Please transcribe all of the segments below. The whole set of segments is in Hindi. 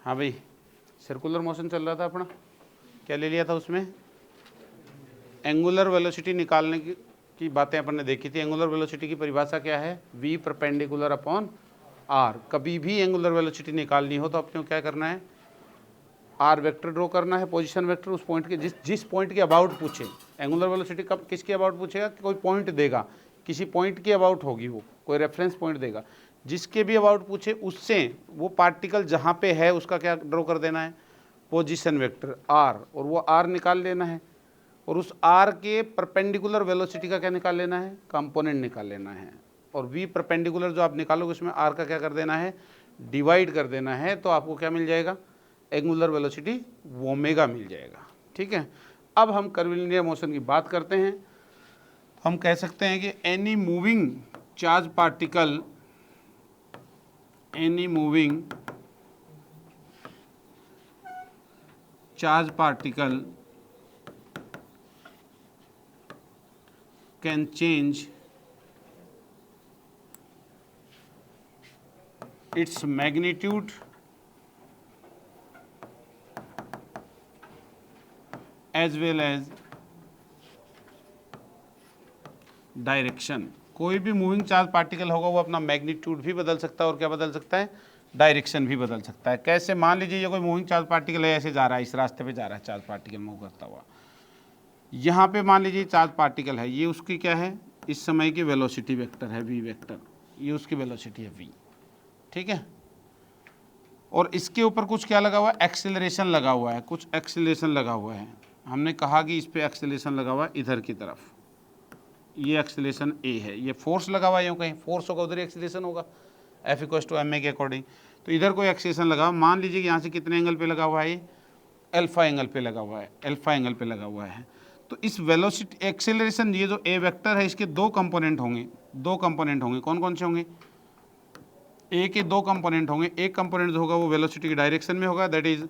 हाँ भाई, सर्कुलर मोशन चल रहा था अपना, क्या ले लिया था उसमें? एंगुलर वेलोसिटी निकालने की बातें अपन ने देखी थी। एंगुलर वेलोसिटी की परिभाषा क्या है? v perpendicular upon r। कभी भी एंगुलर वेलोसिटी निकालनी हो तो अपने को क्या करना है? r वेक्टर ड्रॉ करना है, पोजीशन वेक्टर, उस पॉइंट के जिस पॉइंट के अबाउट पूछे। एंगुलर वेलोसिटी कब किसके अबाउट पूछेगा? कोई पॉइंट देगा, किसी पॉइंट के अबाउट होगी, वो कोई रेफरेंस पॉइंट देगा, जिसके भी अबाउट पूछे उससे वो पार्टिकल जहाँ पे है उसका क्या ड्रॉ कर देना है? पोजीशन वेक्टर r, और वो r निकाल लेना है, और उस r के परपेंडिकुलर वेलोसिटी का क्या निकाल लेना है? कंपोनेंट निकाल लेना है। और v परपेंडिकुलर जो आप निकालोगे उसमें r का क्या कर देना है? डिवाइड कर देना है, तो आपको क्या मिल जाएगा? एंगुलर वेलोसिटी ओमेगा मिल जाएगा। ठीक है, अब हम कर्वीलिनियर मोशन की बात करते हैं। हम कह सकते हैं कि any moving charge particle, any moving charge particle can change its magnitude as well as direction. कोई भी मूविंग चार्ज पार्टिकल होगा वो अपना मैग्नीट्यूड भी बदल सकता है, और क्या बदल सकता है? डायरेक्शन भी बदल सकता है। कैसे? मान लीजिए ये कोई मूविंग चार्ज पार्टिकल है, ऐसे जा रहा है, इस रास्ते पे जा रहा है चार्ज पार्टिकल मूव करता हुआ। यहाँ पे मान लीजिए चार्ज पार्टिकल है, ये उसकी क्या है? इस समय की वेलोसिटी वेक्टर है v वेक्टर, ये उसकी वेलोसिटी है v। ठीक है, और इसके ऊपर कुछ क्या लगा हुआ है? एक्सेलरेशन लगा हुआ है, कुछ एक्सेलरेशन लगा हुआ है। हमने कहा कि इस पे एक्सेलरेशन लगा हुआ है इधर की तरफ, ये एक्सेलरेशन a है, ये फोर्स लगा हुआ है, यूँ कहीं फोर्स होगा उधर एक्सेलरेशन होगा, F=ma के अकॉर्डिंग। तो इधर कोई एक्सेलरेशन लगा, मान लीजिए कि यहाँ से कितने एंगल पे लगा हुआ है? अल्फा एंगल पे लगा हुआ है, अल्फा एंगल पे लगा हुआ है। तो इस वेलोसिटी एक्सेलरेशन, ये जो a वेक्टर है, इसके दो कंपोनेंट होंगे, दो कंपोनेंट होंगे। कौन कौन से होंगे? a के दो कंपोनेंट होंगे। एक कंपोनेंट जो होगा वो वेलोसिटी की डायरेक्शन में होगा, that is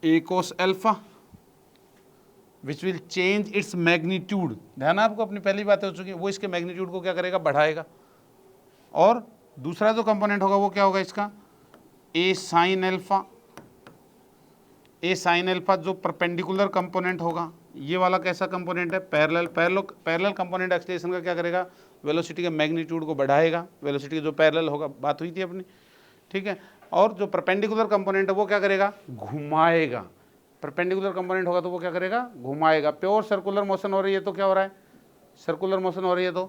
a cos alpha, which will change its magnitude. ध्यान आपको, अपनी पहली बात हो चुकी है, वो इसके मैग्नीट्यूड को क्या करेगा? बढ़ाएगा। और दूसरा जो कंपोनेंट होगा वो क्या होगा इसका? a sine alpha. A sine alpha जो परपेंडिकुलर कंपोनेंट होगा, ये वाला कैसा कंपोनेंट है? पैरेलल कंपोनेंट एक्सेलरेशन का क्या करेगा? वेलोसिटी के मैग्नीट्यूड को बढ़ाएगा, वेलोसिटी जो पैरेलल होगा, बात हुई थी अपनी। ठीक है, और जो परपेंडिकुलर कंपोनेंट है वो क्या करेगा? घुमाएगा। परपेंडिकुलर कंपोनेंट होगा तो वो क्या करेगा? घुमाएगा। प्योर सर्कुलर मोशन हो रही है तो क्या हो रहा है? सर्कुलर मोशन हो रही है तो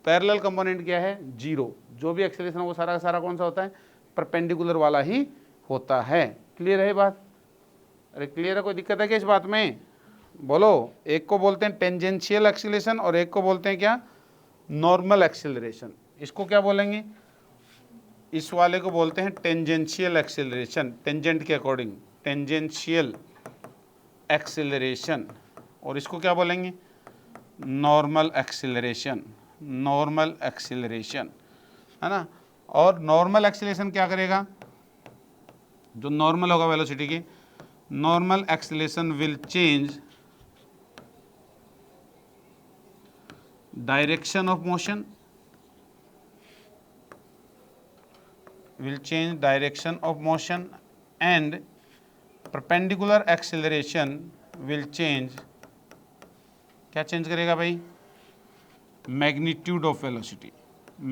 पैरेलल कंपोनेंट क्या है? जीरो। जो भी एक्सेलरेशन है वो सारा का सारा कौन सा होता है? परपेंडिकुलर वाला ही होता है। क्लियर है बात? अरे क्लियर है? कोई दिक्कत है क्या इस बात में? बोलो। एक को बोलते हैं टेंजेंशियल एक्सीलरेशन और एक को बोलते हैं क्या? Normal acceleration. इसको क्या बोलेंगे? इस वाले को बोलते हैं टेंजेंशियल एक्सीलरेशन, टेंजेंट के अकॉर्डिंग, टेंजेंशियल एक्सीलरेशन। और इसको क्या बोलेंगे? नॉर्मल एक्सीलरेशन, नॉर्मल एक्सीलरेशन, है ना। और नॉर्मल एक्सीलरेशन क्या करेगा? जो नॉर्मल होगा वेलोसिटी की, normal acceleration will change direction of motion, will change direction of motion, and perpendicular acceleration will change, क्या चेंज करेगा भाई? Magnitude of velocity,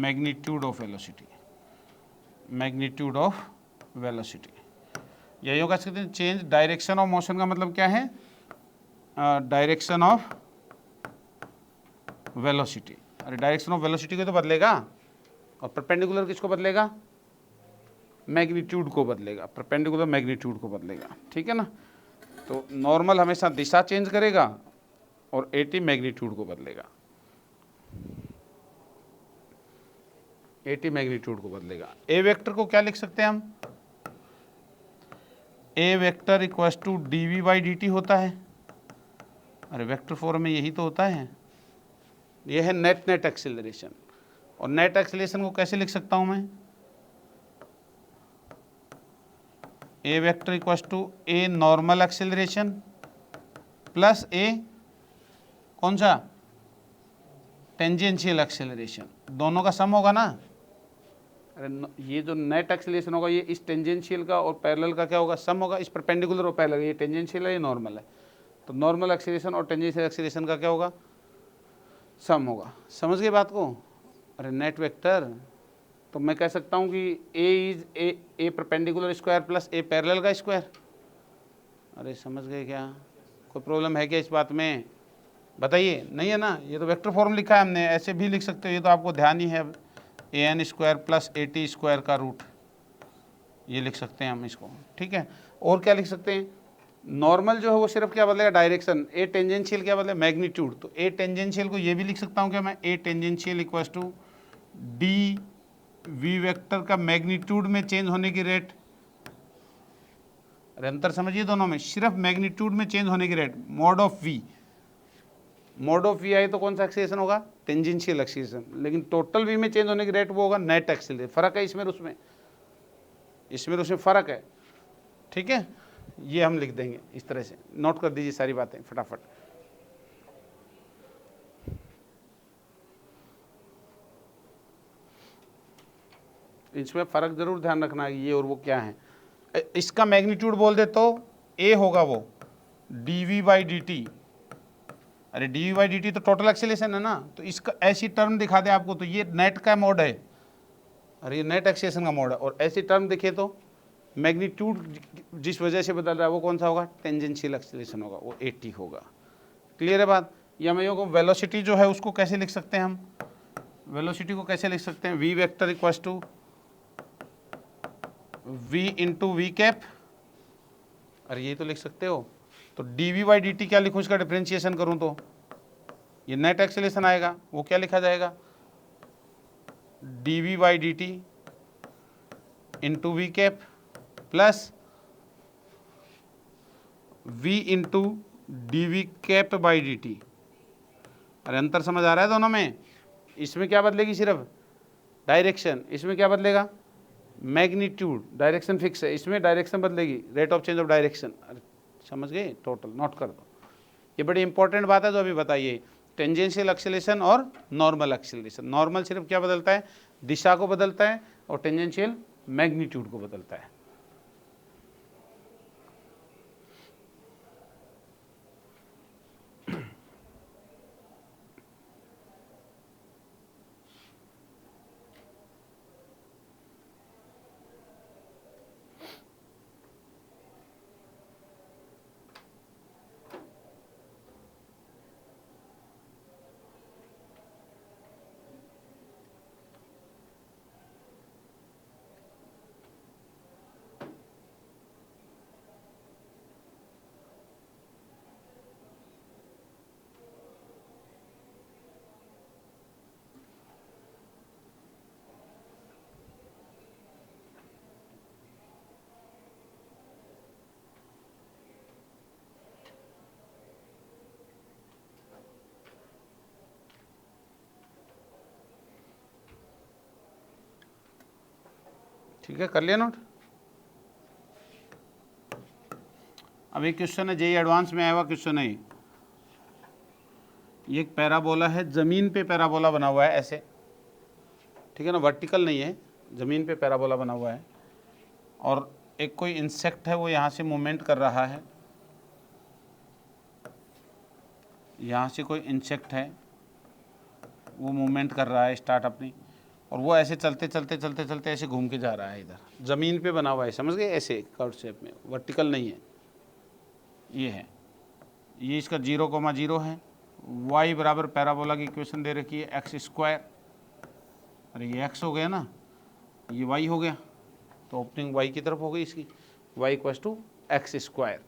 magnitude of velocity, magnitude of velocity. यही होगा चेंज डायरेक्शन ऑफ मोशन का मतलब क्या है? Direction of velocity. अरे डायरेक्शन ऑफ वेलोसिटी को तो बदलेगा, और परपेंडिकुलर किसको बदलेगा? मैग्नीट्यूड को बदलेगा, परपेंडिकुलर मैग्नीट्यूड को बदलेगा। ठीक है ना। तो नॉर्मल हमेशा दिशा चेंज करेगा और 80 मैग्नीट्यूड को बदलेगा, 80 मैग्नीट्यूड को बदलेगा। ए वेक्टर को क्या लिख सकते हैं हम? A vector equals to dv by dt होता है। अरे वेक्टर फॉर्म में यही तो होता है। ये है नेट एक्सेलरेशन। और नेट एक्सेलरेशन को कैसे लिख सकता हूं मैं? A vector equals to A normal acceleration plus A कौन सा? Tangential acceleration. दोनों का सम होगा ना, अरे ये जो नेट एक्सीलरेशन होगा ये इस टेंजेंशियल का और पैरेलल का क्या होगा, सम होगा। इस परपेंडिकुलर और पैरेलल, ये टेंजेंशियल है ये नॉर्मल है, तो नॉर्मल एक्सीलरेशन और टेंजेंशियल एक्सीलरेशन का क्या होगा, सम होगा। समझ गए बात को। अरे नेट वेक्टर तो मैं कह सकता हूँ कि A is A perpendicular square plus A parallel का स्क्वायर। अरे समझ गए क्या, कोई प्रॉब्लम है क्या इस बात में, बताइए। नहीं है ना, ये तो वेक्टर फॉर्म लिखा है हमने, ऐसे भी लिख सकते हो, ये तो आपको ध्यान ही है। A N square plus A T square का रूट, ये लिख सकते हैं हम इसको, ठीक है। और क्या लिख सकते हैं, नॉर्मल जो है वो सिर्फ क्या बदलेगा, डायरेक्शन। ए टेंजेंशियल क्या बदलेगा, मैग्नीट्यूड। तो ए टेंजेंशियल को ये भी लिख सकता हूँ क्या मैं, a tangential equal to D V vector का मैग्नीट्यूड में चेंज होने की रेट। अरे अंतर समझिए दोनों में, सिर्फ मैग्नीट्यूड में चेंज होने की rate, mod of V. Mod of V आई तो कौन सा एक्सीलरेशन होगा, टेंजेंशियल एक्सीलरेशन, लेकिन टोटल वी में चेंज होने की रेट वो होगा नेट एक्सीलरेशन। फर्क है इसमें उसमें, इसमें उसमें फर्क है, ठीक है। ये हम लिख देंगे इस तरह से, नोट कर दीजिए सारी बातें फटाफट। इसमें फर्क जरूर ध्यान रखना है, ये और वो क्या है। इसका मैग्नीट्यूड बोल दे तो ए होगा वो D V by D T. अरे D V by D T तो टोटल एक्सीलरेशन है ना, तो इसका ऐसी टर्म दिखा दे आपको तो ये नेट का मोड है, अरे ये नेट एक्सीलरेशन का मोड है। और ऐसी टर्म दिखे तो मैग्नीट्यूड जिस वजह से बदल रहा है वो कौन सा होगा, टेंजेंशियल एक्सीलरेशन होगा, वो 80 होगा। क्लियर है बात। या मैं को वेलोसिटी जो है उसको कैसे लिख सकते हैं हम, वेलोसिटी को कैसे लिख सकते हैं, V vector equals to V into V cap. अरे ये तो लिख सकते हो, तो D V by D T क्या लिखूँ, इसका डिफ्रेंशिएशन करूँ तो ये नेट एक्सीलरेशन आएगा, वो क्या लिखा जाएगा, D V by D T into V cap plus v into D V cap by D T. अरे अंतर समझ आ रहा है दोनों में। इसमें क्या बदलेगी, सिर्फ डायरेक्शन, इसमें क्या बदलेगा, मैग्नीट्यूड। डायरेक्शन फिक्स है, इसमें डायरेक्शन बदलेगी, rate of change of direction. अरे समझ गए, टोटल नोट कर दो, ये बड़ी इंपॉर्टेंट बात है। जो अभी बताइए, टेंजेंशियल एक्सीलरेशन और नॉर्मल एक्सीलरेशन। नॉर्मल सिर्फ क्या बदलता है, दिशा को बदलता है, और टेंजेंशियल मैग्नीट्यूड को बदलता है। ठीक है, कर लिया नोट। अब एक क्वेश्चन है, जेई एडवांस में आया हुआ क्वेश्चन है। ये एक पैराबोला है, ज़मीन पे पैराबोला बना हुआ है ऐसे, ठीक है ना, वर्टिकल नहीं है, ज़मीन पे पैराबोला बना हुआ है। और एक कोई इंसेक्ट है वो यहाँ से मूवमेंट कर रहा है, यहाँ से कोई इंसेक्ट है वो मूवमेंट कर रहा है स्टार्ट अपनी, और वो ऐसे चलते चलते चलते चलते ऐसे घूम के जा रहा है इधर, ज़मीन पे बना हुआ है, समझ गए, ऐसे कर्व शेप में, वर्टिकल नहीं है। ये है, ये इसका 0,0 है। y बराबर पैराबोला की इक्वेशन दे रखी है एक्स स्क्वायर। अरे ये x हो गया ना, ये y हो गया, तो ओपनिंग y की तरफ हो गई इसकी, y equals to X square.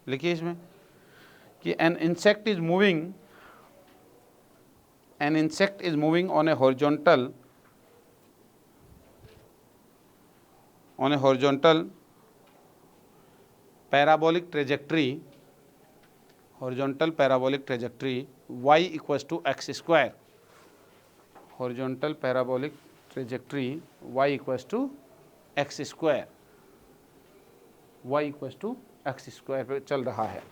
लिखिए इसमें कि an insect is moving on a horizontal parabolic trajectory y equals to x square, horizontal parabolic trajectory y equals to x square, y equals to x square पे चल रहा है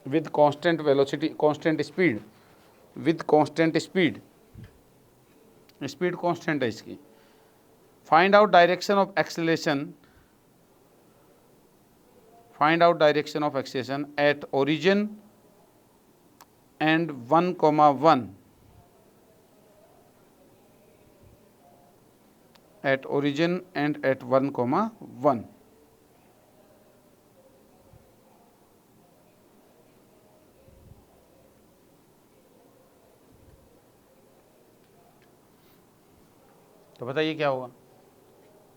with constant velocity, constant speed, with constant speed, speed constant है इसकी, find out direction of acceleration, find out direction of acceleration at origin and 1,1 at origin and at 1,1. तो बताइए क्या होगा।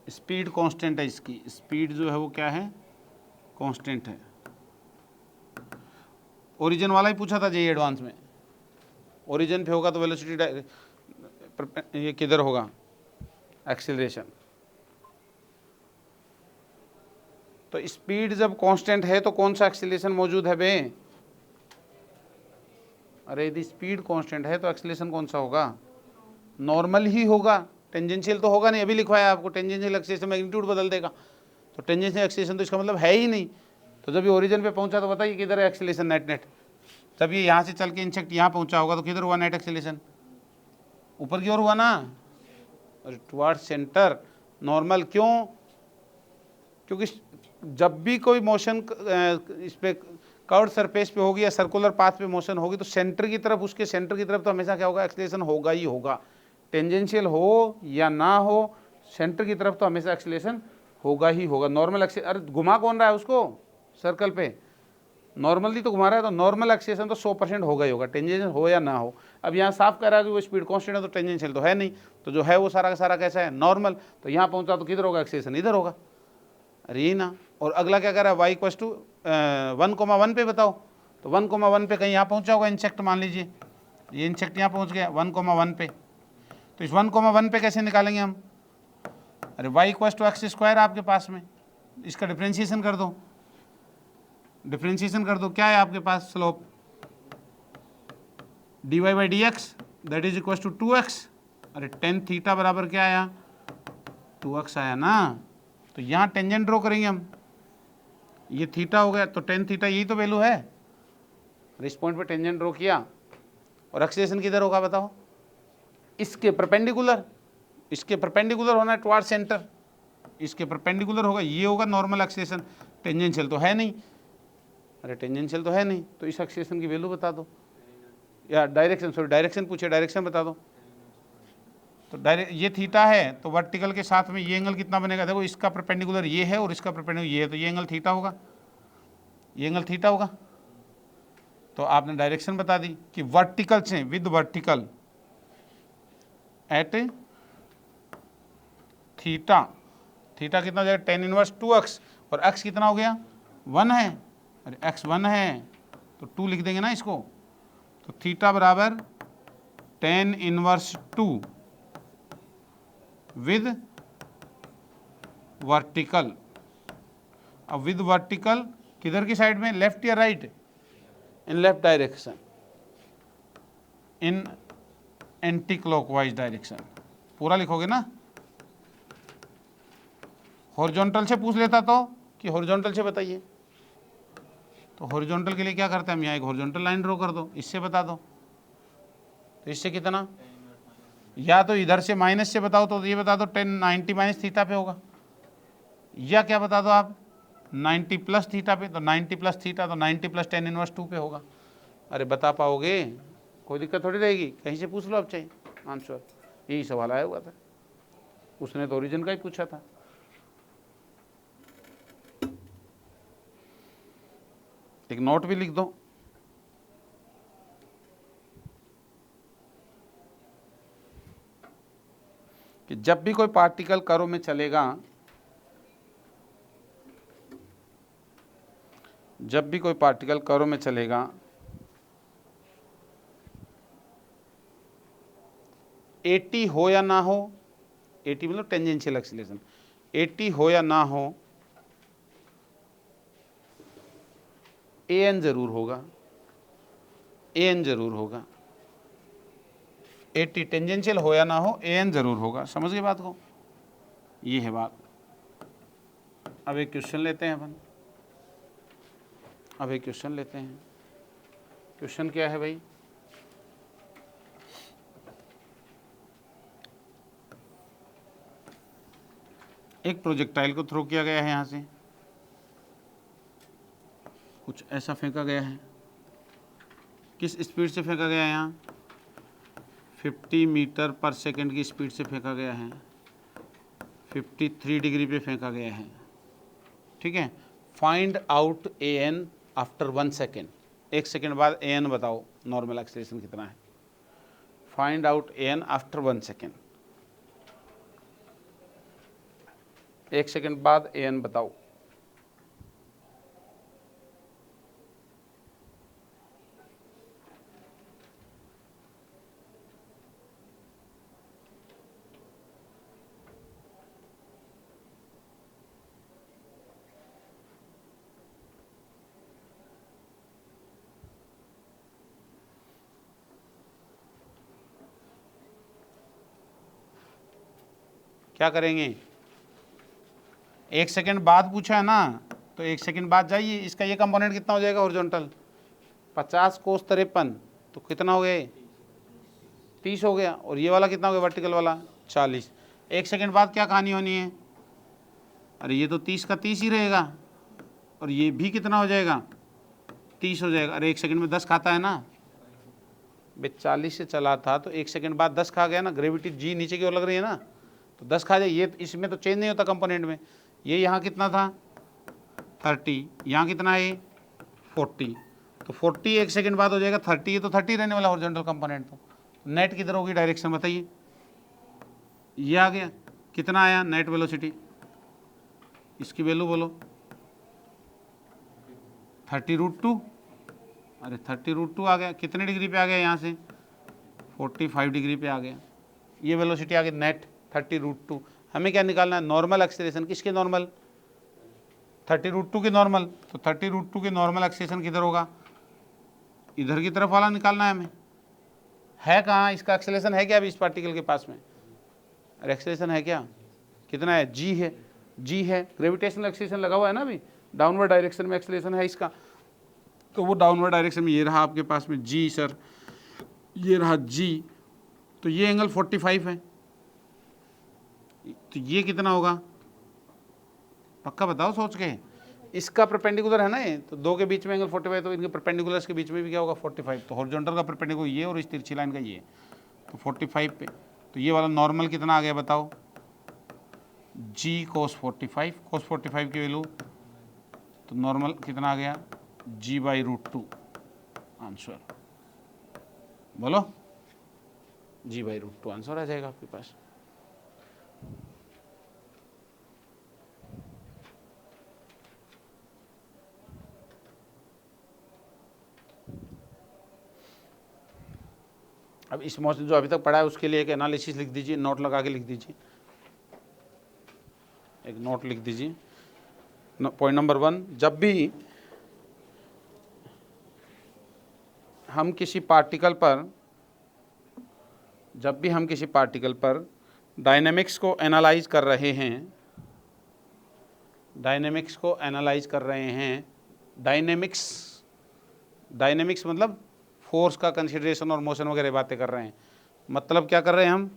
स्पीड कांस्टेंट है, इसकी स्पीड जो है वो क्या है, कांस्टेंट है। ओरिजिन वाला ही पूछा था जेई एडवांस में, ओरिजिन पे होगा तो वेलोसिटी ये किधर होगा, एक्सीलरेशन। तो स्पीड जब कांस्टेंट है तो कौन सा एक्सीलरेशन मौजूद है बे? अरे यदि स्पीड कांस्टेंट है तो एक्सीलरेशन कौन सा होगा, नॉर्मल ही होगा, टेंजेंशियल तो होगा नहीं। अभी लिखवाया आपको टेंजेंशियल एक्सीलरेशन मैग्नीट्यूड बदल देगा, तो टेंजेंशियल एक्सीलरेशन तो इसका मतलब है ही नहीं। तो जब ये ओरिजिन पे पहुंचा तो बताइए किधर है एक्सीलरेशन नेट नेट। जब ये यहाँ से चल के इंसेक्ट यहाँ पहुंचा होगा तो किधर हुआ नेट एक्सीलरेशन, ऊपर की ओर हुआ ना, और टुवर्ड सेंटर नॉर्मल। क्यों? क्योंकि जब भी कोई मोशन इस पे कर्व्ड सरफेस पे होगी या सर्कुलर पाथ पे मोशन होगी तो सेंटर की तरफ, उसके सेंटर की तरफ तो हमेशा क्या होगा, एक्सीलरेशन होगा ही होगा। टेंजेंशियल हो या ना हो, सेंटर की तरफ तो हमेशा एक्सीलरेशन होगा ही होगा। नॉर्मल अरे घुमा कौन रहा है उसको सर्कल पे, नॉर्मली तो घुमा रहा है, तो नॉर्मल एक्सीलरेशन तो 100% होगा ही होगा, टेंजेंशियल हो या ना हो। अब यहाँ साफ कह रहा है कि वो स्पीड कांस्टेंट है तो टेंजेंशियल तो है नहीं, तो जो है वो सारा का सारा कैसा है, नॉर्मल। तो यहाँ पहुँचा तो किधर होगा एक्सीलरेशन, इधर होगा। अरे ये ना, और अगला क्या कर रहा है, y इक्वल्स टू 1,1 पे बताओ। तो 1,1 पे कहीं यहाँ पहुँचा होगा इंसेक्ट, मान लीजिए ये इंसेक्ट यहाँ पहुँच गया 1,1 पे, तो इस 1,1 पे कैसे निकालेंगे हम? अरे y equals to X square आपके पास में, इसका डिफ्रेंशिएशन कर दो, डिफ्रेंशिएशन कर दो। क्या है आपके पास slope, dy by D X that is equals to 2x। अरे टेन थीटा बराबर क्या आया, 2x आया ना। तो यहाँ टेंजेंट ड्रॉ करेंगे हम, ये थीटा हो गया तो टेन थीटा, यही तो वैल्यू है। इस पॉइंट पे टेंजेंट ड्रॉ किया, और एक्सीलरेशन किधर होगा बताओ, इसके परपेंडिकुलर, इसके परपेंडिकुलर होना है टुवर्ड सेंटर, इसके परपेंडिकुलर होगा, ये होगा नॉर्मल एक्सीलरेशन। टेंजेंशियल तो है नहीं, अरे टेंजेंशियल तो है नहीं, तो इस एक्सीलरेशन की वैल्यू बता दो, या डायरेक्शन, सॉरी डायरेक्शन पूछे, डायरेक्शन बता दो। तो डायरेक्ट ये थीटा है तो वर्टिकल के साथ में ये एंगल कितना बनेगा, देखो इसका परपेंडिकुलर ये है और इसका परपेंडिकुलर ये है, तो ये एंगल थीटा होगा, ये एंगल थीटा होगा। तो आपने डायरेक्शन बता दी कि वर्टिकल से with vertical at theta, theta कितना हो जाएगा, tan इनवर्स 2x, और x कितना हो गया 1 है, अरे x 1 है तो 2 लिख देंगे ना इसको। तो थीटा बराबर tan इनवर्स 2 विद वर्टिकल। अब विद वर्टिकल किधर की साइड में, लेफ्ट या right, in left direction, in anti clockwise direction. पूरा लिखोगे ना, हॉरिजॉन्टल से पूछ लेता तो कि हॉरिजॉन्टल से बताइए, तो हॉरिजॉन्टल के लिए क्या करते हैं हम, यहाँ एक हॉरिजॉन्टल लाइन ड्रॉ कर दो, इससे बता दो। तो इससे कितना, या तो इधर से माइनस से बताओ तो ये बता दो 90 माइनस थीटा पे होगा, या क्या बता दो आप 90 प्लस थीटा पे, तो 90 प्लस थीटा तो 90 प्लस tan इनवर्स 2 पे होगा। अरे बता पाओगे, कोई दिक्कत थोड़ी रहेगी, कहीं से पूछ लो आप चाहिए आंसर। यही सवाल आया हुआ था, उसने तो ओरिजिन का ही पूछा था। एक नोट भी लिख दो, कि जब भी कोई पार्टिकल कर्व में चलेगा, जब भी कोई पार्टिकल कर्व में चलेगा, एटी हो या ना हो, एटी मतलब टेंजेंशियल एक्सीलरेशन, एटी हो या ना हो, an जरूर होगा, an जरूर होगा। 80 टेंजेंशियल हो या ना हो, an जरूर होगा। समझ गए बात को, ये है बात। अब एक क्वेश्चन लेते हैं अपन, अब एक क्वेश्चन लेते हैं। क्वेश्चन क्या है भाई, एक प्रोजेक्टाइल को थ्रो किया गया है यहाँ से, कुछ ऐसा फेंका गया है। किस स्पीड से फेंका गया है? यहाँ 50 मीटर पर सेकंड की स्पीड से फेंका गया है, 53 डिग्री पे फेंका गया है। ठीक है। Find out A N after 1 second. 1 second बाद ए एन बताओ नॉर्मल एक्सेलरेशन कितना है। Find out A N after 1 second. 1 second बाद ए एन बताओ। क्या करेंगे? 1 सेकेंड बाद पूछा है ना, तो 1 सेकेंड बाद जाइए। इसका ये कंपोनेंट कितना हो जाएगा हॉरिजॉन्टल? 50 कोस 53, तो कितना हो गया? 30 हो गया। और ये वाला कितना हो गया वर्टिकल वाला? 40। 1 सेकेंड बाद क्या कहानी होनी है? अरे ये तो 30 का 30 ही रहेगा, और ये भी कितना हो जाएगा? 30 हो जाएगा। अरे 1 सेकेंड में 10 खाता है ना भाई, 40 से चला था तो 1 सेकेंड बाद 10 खा गया ना। ग्रेविटी जी नीचे की ओर लग रही है ना, तो 10 खा जाए। ये इसमें तो चेंज नहीं होता कंपोनेंट में। ये यहाँ कितना था? 30, यहाँ कितना है? 40। तो 40 1 सेकेंड बाद हो जाएगा 30। ये तो 30 रहने वाला हॉरिजॉन्टल कंपोनेंट। तो नेट किधर होगी डायरेक्शन बताइए? ये आ गया। कितना आया नेट वेलोसिटी? इसकी वैल्यू बोलो। 30√2। अरे 30√2 आ गया। कितने डिग्री पे आ गया? यहाँ से 45 डिग्री पे आ गया। ये वेलोसिटी आ गई नेट 30√2। हमें क्या निकालना है? Normal acceleration. किसके नॉर्मल? 30√2 के नॉर्मल। तो 30√2 के नॉर्मल एक्सेलरेशन किधर होगा? इधर की तरफ वाला निकालना है हमें। है कहाँ इसका एक्सेलरेशन? है क्या अभी इस पार्टिकल के पास में? अरे एक्सेलरेशन है क्या? कितना है? जी है। जी है, ग्रेविटेशनल एक्सेलरेशन लगा हुआ है ना अभी, डाउनवर्ड डायरेक्शन में एक्सेलरेशन है इसका। तो वो डाउनवर्ड डायरेक्शन में ये रहा आपके पास में जी सर, ये रहा जी। तो ये एंगल 45 है, तो ये कितना होगा? पक्का बताओ सोच के। इसका परपेंडिकुलर है ना ये, तो दो के बीच में एंगल 45, तो इनके परपेंडिकुलर्स के बीच में भी क्या होगा? 45। तो हॉरिजॉन्टल का परपेंडिकुलर ये और इस तिरछी लाइन का ये, तो 45 पे। तो ये वाला नॉर्मल कितना आ गया बताओ? जी cos 45। cos 45 की वैल्यू, तो नॉर्मल कितना आ गया? g/√2। आंसर बोलो। g/√2 आंसर आ जाएगा आपके पास। अब इस मॉडल जो अभी तक पढ़ा है उसके लिए एक एनालिसिस लिख दीजिए, नोट लगा के लिख दीजिए। एक नोट लिख दीजिए। पॉइंट नंबर 1, जब भी हम किसी पार्टिकल पर डायनेमिक्स को एनालाइज कर रहे हैं, डायनेमिक्स मतलब फोर्स का कंसिडरेशन और मोशन वगैरह बातें कर रहे हैं। मतलब क्या कर रहे हैं हम?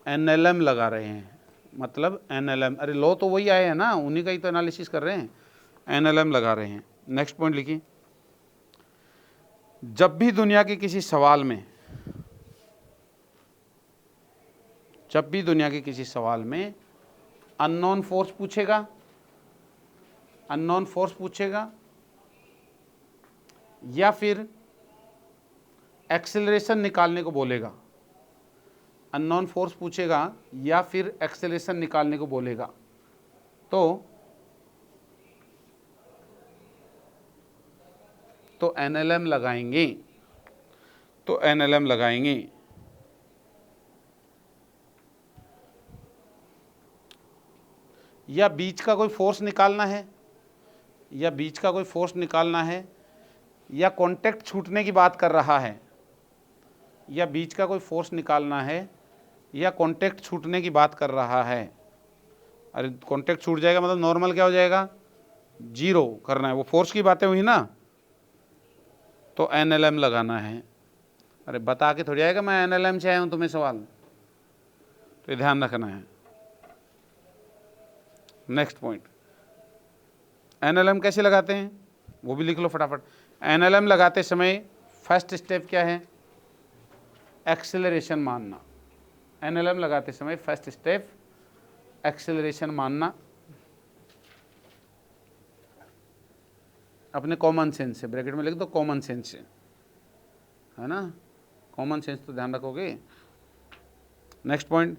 एनएलएम लगा रहे हैं। मतलब एनएलएम, अरे लो तो वही आए हैं ना, उन्हीं का ही तो एनालिसिस कर रहे हैं। एनएलएम लगा रहे हैं। नेक्स्ट पॉइंट लिखिए। जब भी दुनिया के किसी सवाल में अननोन फोर्स पूछेगा या फिर एक्सेलरेशन निकालने को बोलेगा, अननोन फोर्स पूछेगा या फिर एक्सेलरेशन निकालने को बोलेगा, तो एनएलएम लगाएंगे। या बीच का कोई फोर्स निकालना है, या कांटेक्ट छूटने की बात कर रहा है, या बीच का कोई फोर्स निकालना है या कांटेक्ट छूटने की बात कर रहा है। अरे कांटेक्ट छूट जाएगा मतलब नॉर्मल क्या हो जाएगा? 0 करना है। वो फोर्स की बातें हुई ना, तो एनएलएम लगाना है। अरे बता के थोड़ी आएगा मैं एनएलएम से आया हूँ तुम्हें सवाल, तो ध्यान रखना है। नेक्स्ट पॉइंट, एनएलएम कैसे लगाते हैं वो भी लिख लो फटाफट। एनएलएम लगाते समय फर्स्ट स्टेप क्या है, एक्सेलरेशन मानना। एनएलएम लगाते समय फर्स्ट स्टेप एक्सेलरेशन मानना, अपने कॉमन सेंस से, ब्रैकेट में लिख दो कॉमन सेंस से, है ना, कॉमन सेंस तो ध्यान रखोगे। नेक्स्ट पॉइंट,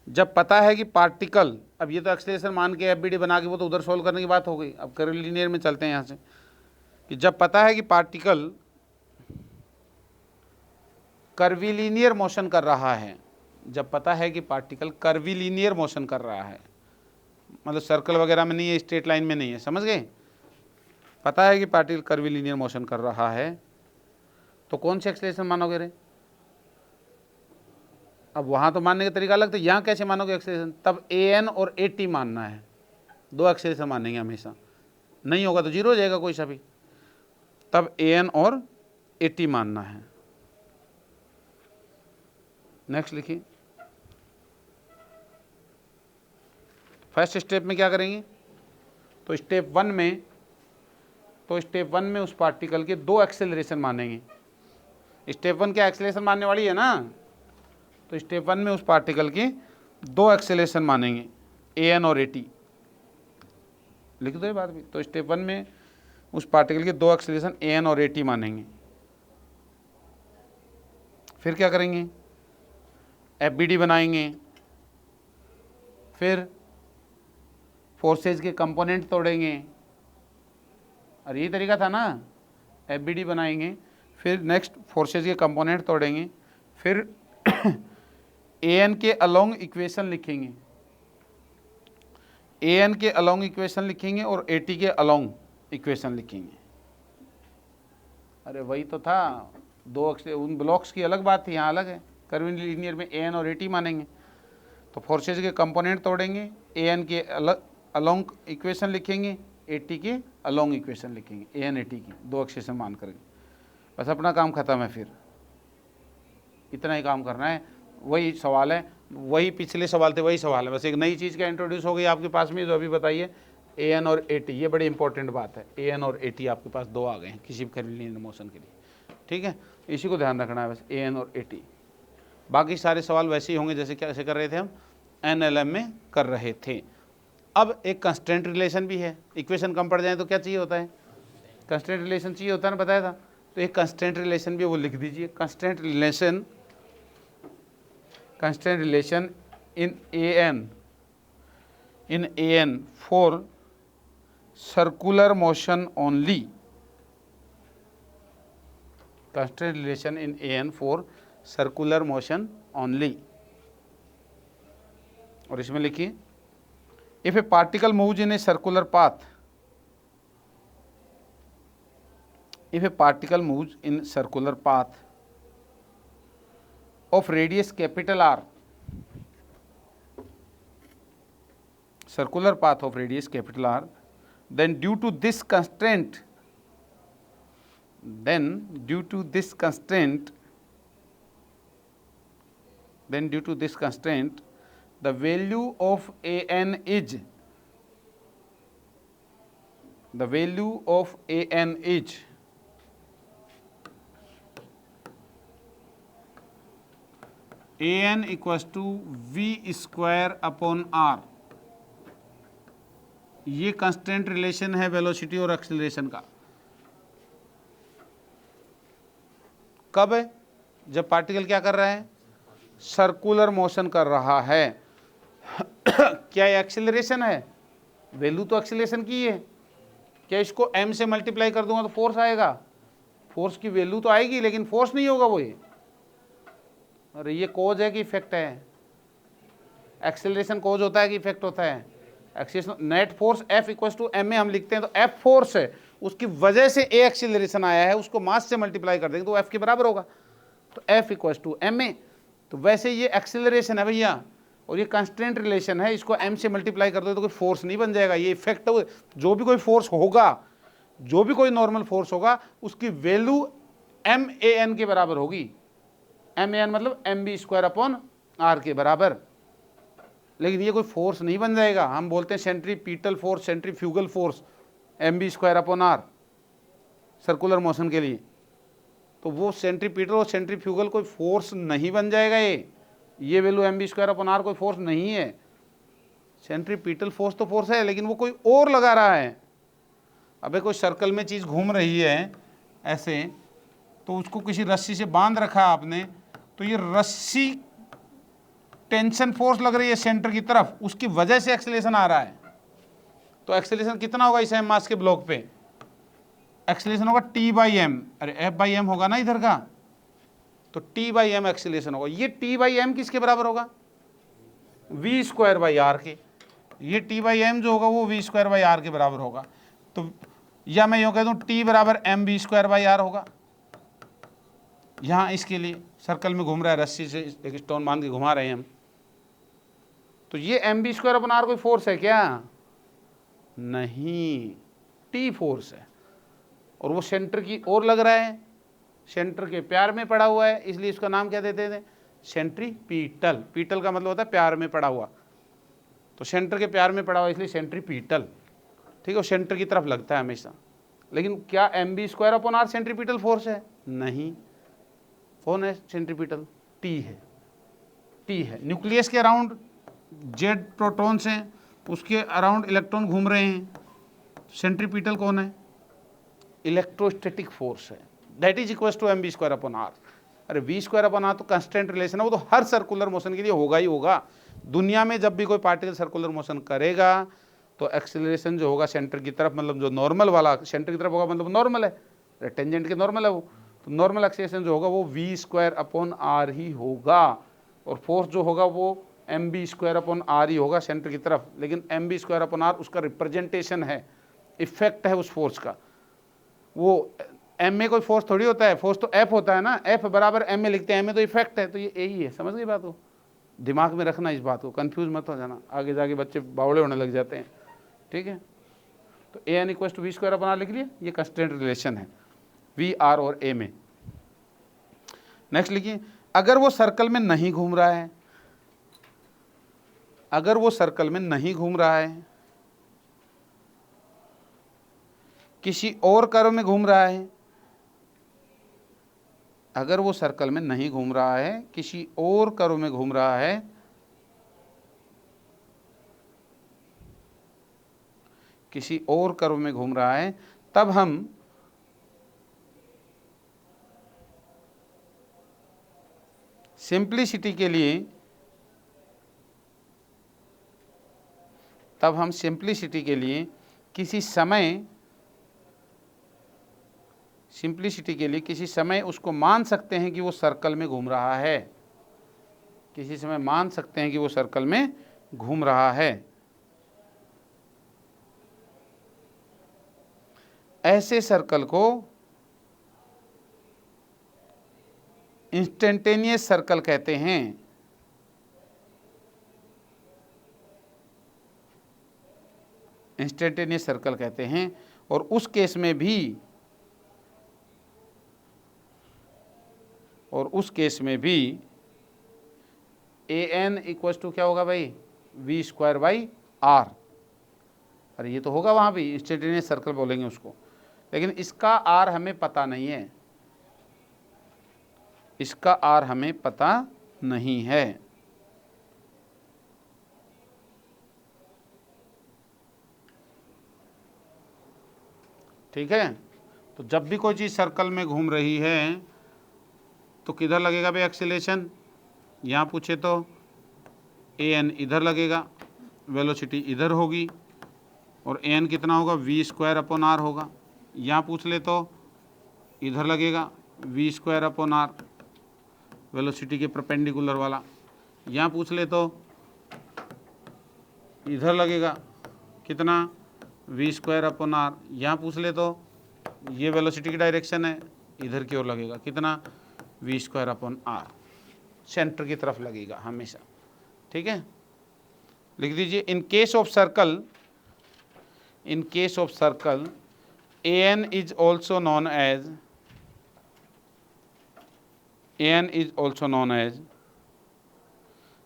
जब पता है कि पार्टिकल, अब ये तो एक्सेलरेशन मान के एफबीडी बना के वो तो उधर सोल्व करने की बात हो गई, अब कर्वीलिनियर में चलते हैं यहाँ से, कि जब पता है कि पार्टिकल कर्वीलिनियर मोशन कर रहा है, जब पता है कि पार्टिकल कर्वीलिनियर मोशन कर रहा है, मतलब सर्कल वगैरह में नहीं है, स्ट्रेट लाइन में नहीं है, समझ गए, पता है कि पार्टिकल कर्वीलिनियर मोशन कर रहा है, तो कौन सी एक्सेलरेशन मानोगे रे? अब वहाँ तो मानने का तरीका अलग था, यहाँ कैसे मानोगे एक्सेलरेशन? तब AN और AT मानना है, दो एक्सेलरेशन मानेंगे हमेशा, नहीं होगा तो जीरो हो जाएगा कोई सा भी, तब AN और AT मानना है। नेक्स्ट लिखिए, फर्स्ट स्टेप में क्या करेंगे, तो स्टेप वन में उस पार्टिकल के दो एक्सेलरेशन मानेंगे। स्टेप वन क्या एक्सेलरेशन मानने वाली है ना, तो स्टेप वन में उस पार्टिकल के दो एक्सेलरेशन मानेंगे, AN और AT, लिख दो ये बात भी। तो स्टेप वन में उस पार्टिकल के दो एक्सेलरेशन AN और AT मानेंगे। फिर क्या करेंगे, FBD बनाएंगे, फिर फोर्सेज के कंपोनेंट तोड़ेंगे, और ये तरीका था ना, FBD बनाएंगे, फिर नेक्स्ट फोर्सेज के कंपोनेंट तोड़ेंगे, फिर AN के अलोंग इक्वेशन लिखेंगे, AN के अलोंग इक्वेशन लिखेंगे और AT के अलोंग इक्वेशन लिखेंगे। अरे वही तो था, दो अक्षर, उन ब्लॉक्स की अलग बात थी, यहाँ अलग है। कर्वीलिनियर में AN और AT मानेंगे, तो फोर्सेज के कंपोनेंट तोड़ेंगे, AN के अलोंग इक्वेशन लिखेंगे, AT के अलोंग इक्वेशन लिखेंगे, AN AT की दो एक्सेशन मान करेंगे, बस अपना काम खत्म है। फिर इतना ही काम करना है, वही सवाल है, वही पिछले सवाल थे वही सवाल है, बस एक नई चीज़ का इंट्रोड्यूस हो गई आपके पास में, जो अभी बताइए AN और AT, ये बड़ी इंपॉर्टेंट बात है, AN और AT आपके पास दो आ गए हैं किसी भी कर्वीलिनियर मोशन के लिए, ठीक है, इसी को ध्यान रखना है बस, AN और AT। बाकी सारे सवाल वैसे ही होंगे जैसे कैसे कर रहे थे हम NLM में कर रहे थे। अब एक कंस्ट्रेंट रिलेशन भी है, इक्वेशन कम पड़ जाए तो क्या चाहिए होता है, कंस्ट्रेंट रिलेशन चाहिए होता है ना, बताया था, तो एक कंस्ट्रेंट रिलेशन भी वो लिख दीजिए, constraint relation in AN for circular motion only, constraint relation in AN for circular motion only. और इसमें लिखिए, if A particle moves in a circular path, if a particle moves in circular path of radius capital R, circular path of radius capital R, then due to this constraint, the value of AN is, AN equals to V square upon R। ये कंस्टेंट रिलेशन है वेलोसिटी और एक्सेलरेशन का। कब है, जब पार्टिकल क्या कर रहा है, सर्कुलर मोशन कर रहा है। क्या ये एक्सेलरेशन है, वैल्यू तो एक्सेलरेशन की है, क्या इसको m से मल्टीप्लाई कर दूंगा तो फोर्स आएगा, फोर्स की वैल्यू तो आएगी लेकिन फोर्स नहीं होगा वो ये। अरे ये कॉज है कि इफेक्ट है, एक्सेलरेशन कॉज होता है कि इफेक्ट होता है, acceleration net force F equals to ma हम लिखते हैं, तो F फोर्स है, उसकी वजह से a एक्सेलरेशन आया है, उसको मास से मल्टीप्लाई कर देंगे तो F के बराबर होगा, तो F इक्वल्स टू ma। तो वैसे ये एक्सेलरेशन है भैया, और ये कंस्टेंट रिलेशन है, इसको m से मल्टीप्लाई कर दो तो कोई फोर्स नहीं बन जाएगा, ये इफेक्ट है। जो भी कोई फोर्स होगा, जो भी कोई नॉर्मल फोर्स होगा, उसकी वैल्यू MAN के बराबर होगी, एम ए एन मतलब M B square upon R के बराबर। लेकिन ये कोई फोर्स नहीं बन जाएगा, हम बोलते हैं centripetal force, centrifugal force, M B square upon R circular motion के लिए। तो वो सेंट्रीपिटल और सेंट्रीफ्यूगल कोई फोर्स नहीं बन जाएगा। ये value M B square upon R कोई फोर्स नहीं है। सेंट्रीपिटल फोर्स तो फोर्स है, लेकिन वो कोई और लगा रहा है। अबे कोई सर्कल में चीज़ घूम रही है ऐसे, तो उसको किसी रस्सी से बांध रखा आपने, तो ये रस्सी टेंशन फोर्स लग रही है सेंटर की तरफ, उसकी वजह से एक्सेलेरेशन आ रहा है। तो एक्सेलेरेशन कितना होगा इस एम मास के ब्लॉक पे? एक्सेलेरेशन होगा टी बाई एम। अरे एफ बाई एम होगा ना इधर का, तो टी बाई एम एक्सेलेरेशन होगा। ये टी बाई एम किसके बराबर होगा? वी स्क्वायर बाई आर के। ये टी बाई एम जो होगा वो वी स्क्वायर बाई आर के बराबर होगा। तो या मैं यूँ कह दूँ टी बराबर M B square by R होगा। यहाँ इसके लिए सर्कल में घूम रहा है, रस्सी से एक स्टोन बांध के घुमा रहे हैं हम, तो ये M B square upon R कोई फोर्स है क्या? नहीं, टी फोर्स है। और वो सेंटर की ओर लग रहा है, सेंटर के प्यार में पड़ा हुआ है, इसलिए इसका नाम क्या देते थे? सेंट्रीपिटल। पीटल का मतलब होता है प्यार में पड़ा हुआ, तो सेंटर के प्यार में पड़ा हुआ इसलिए सेंट्रीपिटल। ठीक है, सेंटर की तरफ लगता है हमेशा। लेकिन क्या M B square upon R centripetal force है? नहीं। कौन है सेंट्रीपिटल? टी है। टी है। न्यूक्लियस के अराउंड जेड प्रोटॉन्स हैं, उसके अराउंड इलेक्ट्रॉन घूम रहे हैं। सेंट्रीपिटल कौन है? इलेक्ट्रोस्टैटिक फोर्स है। That is equal to M B square upon R. अरे वी स्क्वायर अपॉन आर तो कांस्टेंट रिलेशन है, वो तो हर सर्कुलर मोशन के लिए होगा ही होगा। दुनिया में जब भी कोई पार्टिकल सर्कुलर मोशन करेगा तो एक्सेलरेशन जो होगा सेंटर की तरफ, मतलब जो नॉर्मल वाला सेंटर की तरफ होगा, मतलब नॉर्मल है, टेंजेंट के नॉर्मल है वो, तो नॉर्मल एक्सेलरेशन जो होगा वो वी स्क्वायर अपॉन आर ही होगा। और फोर्स जो होगा वो M B square upon R ही होगा सेंटर की तरफ। लेकिन M B square upon R उसका रिप्रेजेंटेशन है, इफेक्ट है उस फोर्स का। वो एम में कोई फोर्स थोड़ी होता है, फोर्स तो एफ होता है ना, एफ बराबर एम में लिखते हैं, एम में तो इफेक्ट है, तो ये यही है। समझ गई बात को? दिमाग में रखना इस बात को, कंफ्यूज मत हो जाना, आगे जाके बच्चे बावड़े होने लग जाते हैं। ठीक है, तो A N equal to V square upon R लिख लिए, ये कंस्टेंट रिलेशन है वी आर और ए में। नेक्स्ट लिखिए, अगर वो सर्कल में नहीं घूम रहा है, अगर वो सर्कल में नहीं घूम रहा है, किसी और कर्व में घूम रहा है, अगर वो सर्कल में नहीं घूम रहा है, किसी और कर्व में घूम रहा है, किसी और कर्व में घूम रहा है, तब हम सिंप्लिसिटी के लिए, तब हम सिंप्लिसिटी के लिए किसी समय, सिंप्लिसिटी के लिए किसी समय उसको मान सकते हैं कि वो सर्कल में घूम रहा है। किसी समय मान सकते हैं कि वो सर्कल में घूम रहा है। ऐसे सर्कल को इंस्टेंटेनियस सर्कल कहते हैं। इंस्टेंटेनियस सर्कल कहते हैं। और उस केस में भी, और उस केस में भी ए एन इक्वल टू क्या होगा भाई? V square by R. अरे ये तो होगा वहाँ भी, इंस्टेंटेनियस सर्कल बोलेंगे उसको, लेकिन इसका आर हमें पता नहीं है, इसका आर हमें पता नहीं है। ठीक है, तो जब भी कोई चीज़ सर्कल में घूम रही है तो किधर लगेगा भाई एक्सीलरेशन? यहाँ पूछे तो ए एन इधर लगेगा, वेलोसिटी इधर होगी, और ए एन कितना होगा? वी स्क्वायर अपॉन आर होगा। यहाँ पूछ ले तो इधर लगेगा V square upon R, velocity के परपेंडिकुलर वाला। यहाँ पूछ ले तो इधर लगेगा कितना? V square upon R. यहाँ पूछ ले तो ये वेलोसिटी की डायरेक्शन है, इधर की ओर लगेगा कितना? V square upon R, centre की तरफ लगेगा हमेशा। ठीक है, लिख दीजिए, in case of circle, in case of circle A N is also known as, an is also known as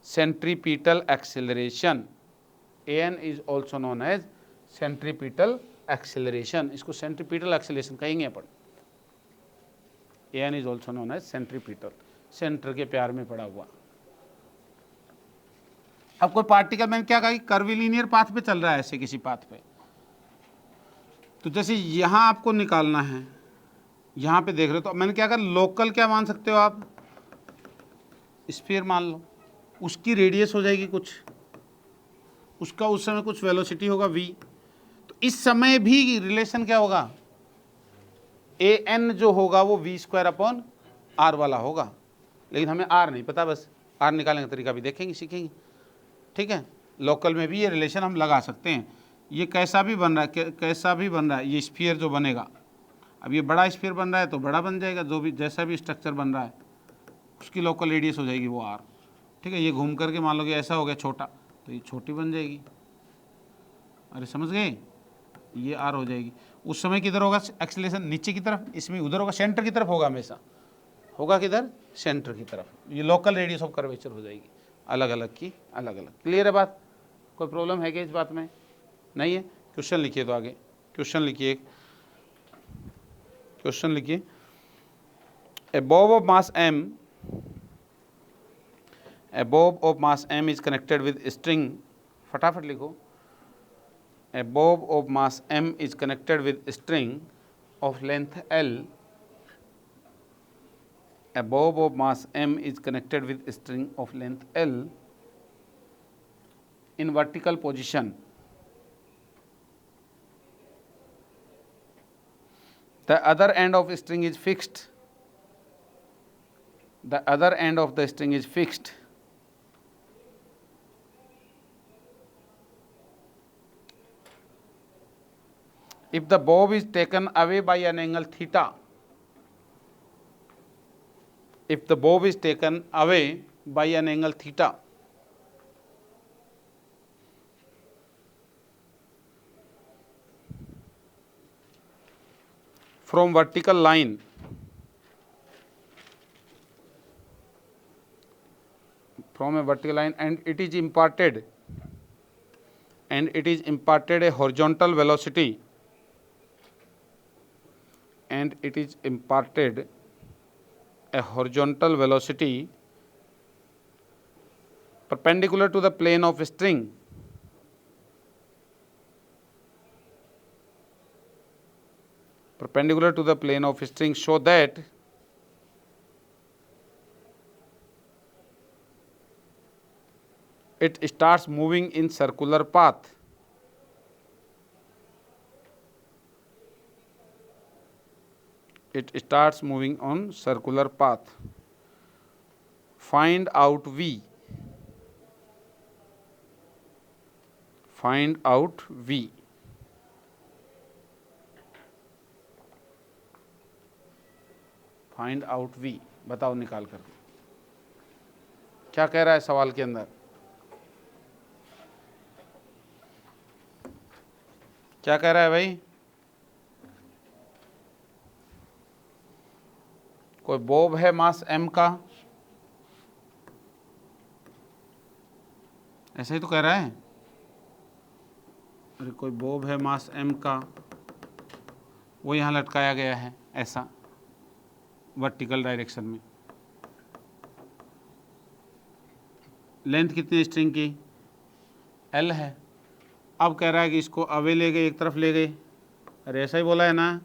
centripetal acceleration. an is also known as centripetal acceleration. इसको centripetal acceleration कहेंगे अपन. an is also known as centripetal, centre के प्यार में पड़ा हुआ. अब कोई पार्टिकल मैंने क्या कहा कि कर्विलीनियर पाथ पे चल रहा है, ऐसे किसी पाथ पे, तो जैसे यहां आपको निकालना है, यहां पे देख रहे हो, तो मैंने क्या कहा, लोकल क्या मान सकते हो आप, स्फीयर मान लो, उसकी रेडियस हो जाएगी कुछ, उसका उस समय कुछ वेलोसिटी होगा v, तो इस समय भी रिलेशन क्या होगा, ए एन जो होगा वो v²/r वाला होगा, लेकिन हमें r नहीं पता, बस r निकालने का तरीका भी देखेंगे, सीखेंगे. ठीक है, लोकल में भी ये रिलेशन हम लगा सकते हैं. ये कैसा भी बन रहा है, कैसा भी बन रहा है, ये स्फीयर जो बनेगा, अब ये बड़ा स्फीयर बन रहा है तो बड़ा बन जाएगा, जो भी जैसा भी स्ट्रक्चर बन रहा है उसकी लोकल रेडियस हो जाएगी वो r. ठीक है, ये घूम करके मान लो कि ऐसा हो गया छोटा, तो ये छोटी बन जाएगी. अरे समझ गए, ये r हो जाएगी. उस समय किधर होगा एक्सेलरेशन, नीचे की तरफ, इसमें उधर होगा, सेंटर की तरफ होगा, हमेशा होगा किधर, सेंटर की तरफ. ये लोकल रेडियस ऑफ कर्वेचर हो जाएगी, अलग अलग की अलग अलग. क्लियर है बात, कोई प्रॉब्लम है क्या इस बात में, नहीं है. क्वेश्चन लिखिए, तो आगे क्वेश्चन लिखिए, क्वेश्चन लिखिए. A bob of mass m, a bob of mass m is connected with string, फटाफट लिखो. A bob of mass m is connected with string of length L. A bob of mass m is connected with string of length L in vertical position. The other end of string is fixed. The other end of the string is fixed. If the bob is taken away by an angle theta, if the bob is taken away by an angle theta, from vertical line, from a vertical line, and it is imparted a horizontal velocity, and it is imparted a horizontal velocity perpendicular to the plane of string, perpendicular to the plane of string, so that it starts moving in circular path. It starts moving on circular path. Find out V. Find out V. Find out V. बताओ निकाल कर क्या कह रहा है सवाल के अंदर, क्या कह रहा है भाई. कोई बॉब है मास m का, ऐसा ही तो कह रहा है. अरे कोई बॉब है मास m का, वो यहाँ लटकाया गया है ऐसा वर्टिकल डायरेक्शन में. लेंथ कितनी स्ट्रिंग की, L है. अब कह रहा है कि इसको अवे ले गए, एक तरफ ले गए. अरे ऐसा ही बोला है ना,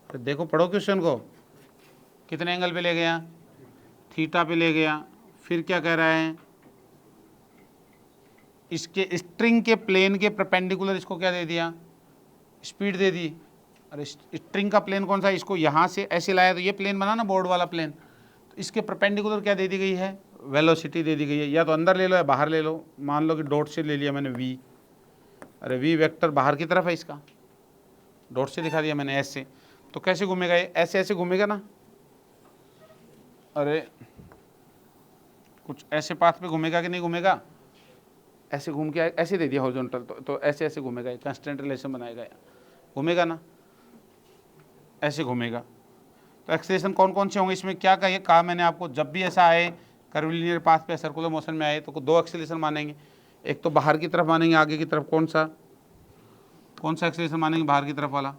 तो देखो पढ़ो क्वेश्चन को, कितने एंगल पे ले गया, थीटा पे ले गया. फिर क्या कह रहा है, इसके स्ट्रिंग के प्लेन के परपेंडिकुलर इसको क्या दे दिया, स्पीड दे दी. अरे स्ट्रिंग का प्लेन कौन सा है, इसको यहाँ से ऐसे लाया तो ये प्लेन बना ना, बोर्ड वाला प्लेन, तो इसके परपेंडिकुलर क्या दे दी गई है, वेलोसिटी दे दी गई है. या तो अंदर ले लो या बाहर ले लो. मान लो कि डॉट से ले लिया मैंने v, अरे v वेक्टर बाहर की तरफ है, इसका डॉट से दिखा दिया मैंने ऐसे, तो कैसे घूमेगा ये, ऐसे ऐसे घूमेगा ना. अरे कुछ ऐसे पाथ पे घूमेगा कि नहीं घूमेगा, ऐसे घूम के ऐसे दे दिया हॉरिजॉन्टल, तो ऐसे ऐसे घूमेगा, कंस्टेंट रिलेशन बनाएगा, घूमेगा ना, ऐसे घूमेगा. तो एक्सेलरेशन कौन कौन से होंगे इसमें, क्या कहा मैंने आपको, जब भी ऐसा आए कर्वीलिनियर पाथ पे सर्कुलर मोशन में आए तो दो एक्सेलरेशन मानेंगे, एक तो बाहर की तरफ मानेंगे, आगे की तरफ कौन सा एक्सेलरेशन मानेंगे, बाहर की तरफ वाला।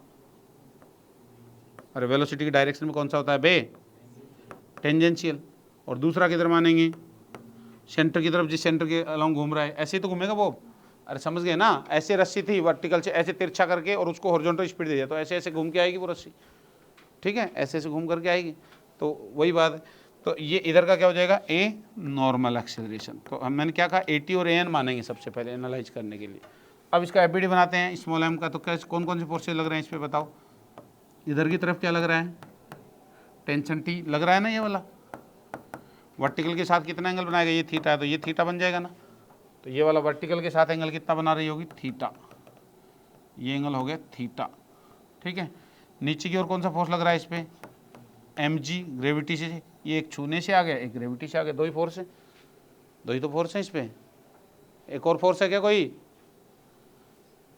अरे वेलोसिटी की डायरेक्शन में कौन सा होता है बे, टेंजेंशियल। और दूसरा किधर मानेंगे, सेंटर की तरफ, जिस सेंटर के अलोंग घूम रहा है, ऐसे ही तो घूमेगा वो। अरे समझ गए ना, ऐसे रस्सी थी वर्टिकल से ऐसे तिरछा करके और उसको हॉरिजॉन्टल स्पीड दे दिया, तो ऐसे ऐसे घूम के आएगी वो रस्सी, ठीक है, ऐसे ऐसे घूम करके आएगी। तो वही बात है, तो ये इधर का क्या हो जाएगा, ए नॉर्मल एक्सेलरेशन। तो हम मैंने क्या कहा, एटी और एन मानेंगे सबसे पहले एनालाइज करने के लिए। अब इसका एपीडी बनाते हैं स्मॉल एम का। तो क्या कौन कौन से फोर्सेज लग रहे हैं इस पर बताओ। इधर की तरफ क्या लग रहा है, टेंशन टी लग रहा है ना, ये वाला वर्टिकल के साथ कितना एंगल बनाएगा, ये थीटा है तो ये थीटा बन जाएगा ना। तो ये वाला वर्टिकल के साथ एंगल कितना बना रही होगी, थीटा, ये एंगल हो गया थीटा, ठीक है। नीचे की ओर कौन सा फोर्स लग रहा है इस पर, एम जी, ग्रेविटी से, ये एक छूने से आ गया, एक ग्रेविटी से आ गया, दो ही फोर्स है, दो ही तो फोर्स है इस पर, एक और फोर्स है क्या कोई,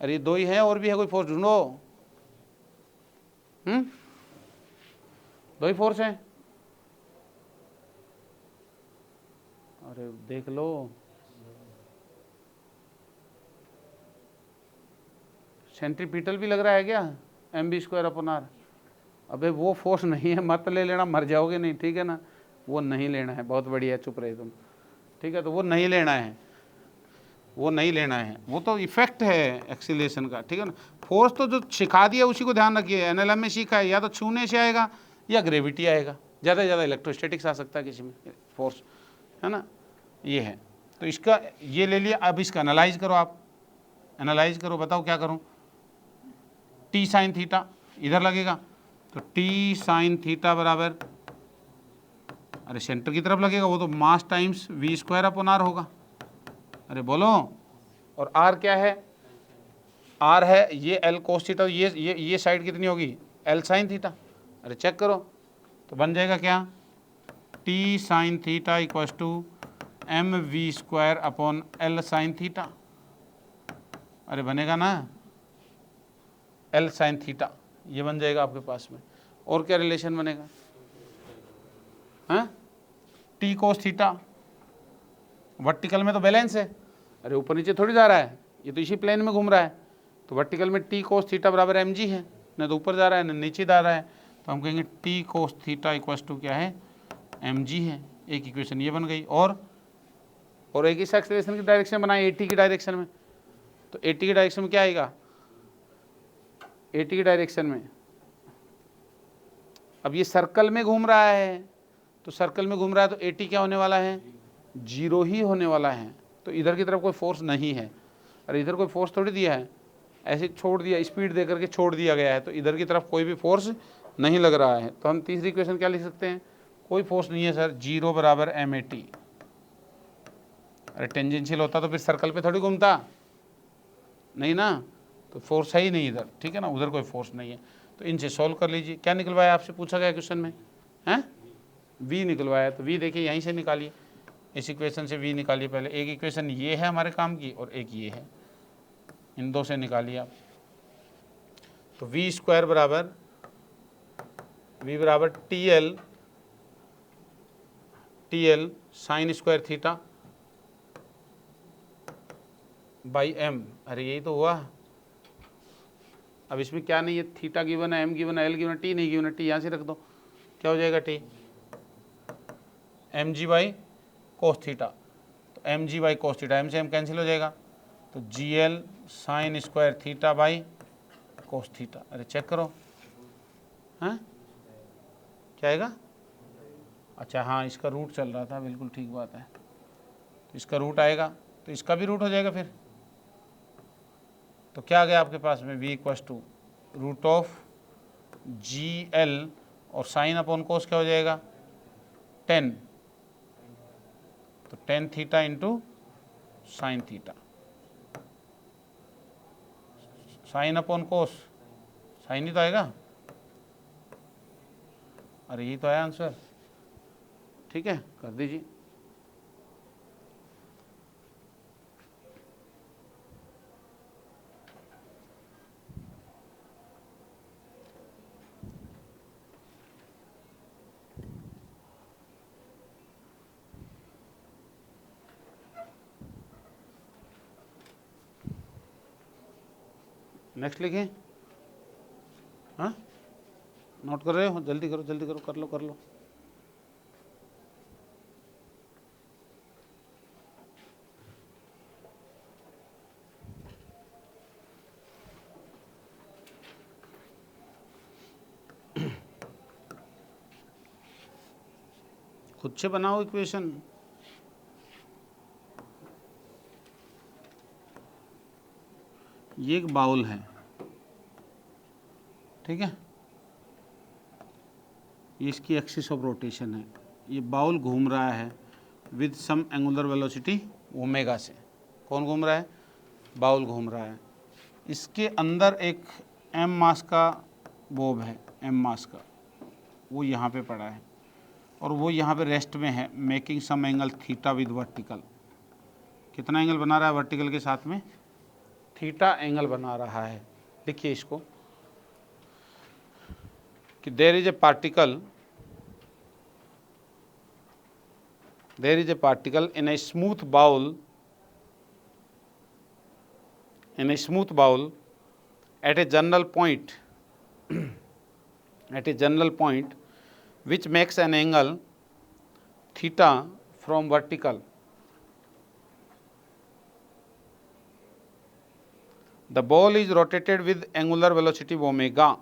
अरे दो ही है, और भी है कोई फोर्स ढूंढो, दो ही फोर्स है, अरे देख लो, सेंट्रीपिटल भी लग रहा है क्या, M B square upon R. अबे वो फोर्स नहीं है, मत ले लेना, मर जाओगे नहीं, ठीक है ना, वो नहीं लेना है, बहुत बढ़िया, चुप रहे तुम, ठीक है। तो वो नहीं लेना है, वो नहीं लेना है, वो तो इफेक्ट है एक्सीलरेशन का, ठीक है ना। फोर्स तो जो सिखा दिया उसी को ध्यान रखिए, एनएलएम में सीखा है, या तो छूने से आएगा या ग्रेविटी आएगा, ज़्यादा से ज़्यादा इलेक्ट्रोस्टैटिक्स आ सकता है किसी में फोर्स, है ना, ये है। तो इसका ये ले लिया, अब इसका एनालाइज करो, आप एनालाइज करो, बताओ क्या करूँ। टी साइन थीटा इधर लगेगा, तो टी साइन थीटा बराबर, अरे सेंटर की तरफ लगेगा, वो तो mass times V square upon R होगा, अरे बोलो। और आर क्या है, आर है ये एल कोस थीटा, ये साइड कितनी होगी, एल साइन थीटा, अरे चेक करो, तो बन जाएगा क्या, T sine theta equals to M V square upon L sine theta, अरे बनेगा ना, एल साइन थीटा, ये बन जाएगा आपके पास में। और क्या रिलेशन बनेगा, हाँ, टी कोस थीटा, वर्टिकल में तो बैलेंस है, अरे ऊपर नीचे थोड़ी जा रहा है, ये तो इसी प्लेन में घूम रहा है, तो वर्टिकल में टी कोस थीटा बराबर एम जी है, न तो ऊपर जा रहा है न नीचे जा रहा है, तो हम कहेंगे T cos theta equals to क्या है, एम जी है। एक इक्वेशन ये बन गई, और एक इस एक्सेलरेशन की डायरेक्शन बनाए एटी की डायरेक्शन में, तो एटी की डायरेक्शन में क्या आएगा, एटी की डायरेक्शन में, अब ये सर्कल में घूम रहा है, तो सर्कल में घूम रहा है तो एटी क्या होने वाला है, जीरो ही होने वाला है, तो इधर की तरफ कोई फोर्स नहीं है, अरे इधर कोई फोर्स थोड़ी दिया है, ऐसे छोड़ दिया, स्पीड दे करके छोड़ दिया गया है, तो इधर की तरफ कोई भी फोर्स नहीं लग रहा है। तो हम तीसरी इक्वेशन क्या लिख सकते हैं, कोई फोर्स नहीं है सर, जीरो बराबर एम ए टी। अरे टेंजेंशियल होता तो फिर सर्कल पे थोड़ी घूमता, नहीं ना, तो फोर्स है ही नहीं इधर, ठीक है ना, उधर कोई फोर्स नहीं है। तो इनसे सॉल्व कर लीजिए, क्या निकलवाया आपसे पूछा गया क्वेश्चन में, हैं वी निकलवाया, तो वी देखिए यहीं से निकालिए, इस इक्वेशन से वी निकालिए पहले, एक इक्वेशन ये है हमारे काम की और एक ये है, इन दो से निकालिए आप। तो वी स्क्वायर बराबर T L sine square theta by M, अरे यही तो हुआ। अब इसमें क्या नहीं है, थीटा गिवन है, एम गिवन है, एल गिवन है, टी नहीं गिवन है, टी यहाँ से रख दो, क्या हो जाएगा T, M G by cos theta, तो M G by cos theta, M से एम कैंसिल हो जाएगा, तो G L sine square theta by cos theta, अरे चेक करो, हैं क्या आएगा, अच्छा हाँ इसका रूट चल रहा था, बिल्कुल ठीक बात है, तो इसका रूट आएगा, तो इसका भी रूट हो जाएगा फिर, तो क्या आ गया आपके पास में, V equals to root of G L, और साइन अपॉन कोस क्या हो जाएगा 10, तो tan theta into sine theta, sine upon cos, sine ही तो आएगा, अरे यही तो आया आंसर, ठीक है कर दीजिए। नेक्स्ट लिखें, हाँ नोट कर रहे हो, जल्दी करो जल्दी करो, कर लो कर लो। खुद से बनाओ इक्वेशन। ये एक बाउल है, ठीक है, ये इसकी एक्सिस ऑफ रोटेशन है। ये बाउल घूम रहा है with some angular velocity omega से। कौन घूम रहा है? बाउल घूम रहा है। इसके अंदर एक m मास का बॉब है, m मास का, वो यहाँ पे पड़ा है और वो यहाँ पे रेस्ट में है, making some angle theta with vertical. कितना एंगल बना रहा है वर्टिकल के साथ में? थीटा एंगल बना रहा है। लिखिए इसको कि there is a particle in a smooth bowl at a general point which makes an angle theta from vertical. The ball is rotated with angular velocity omega.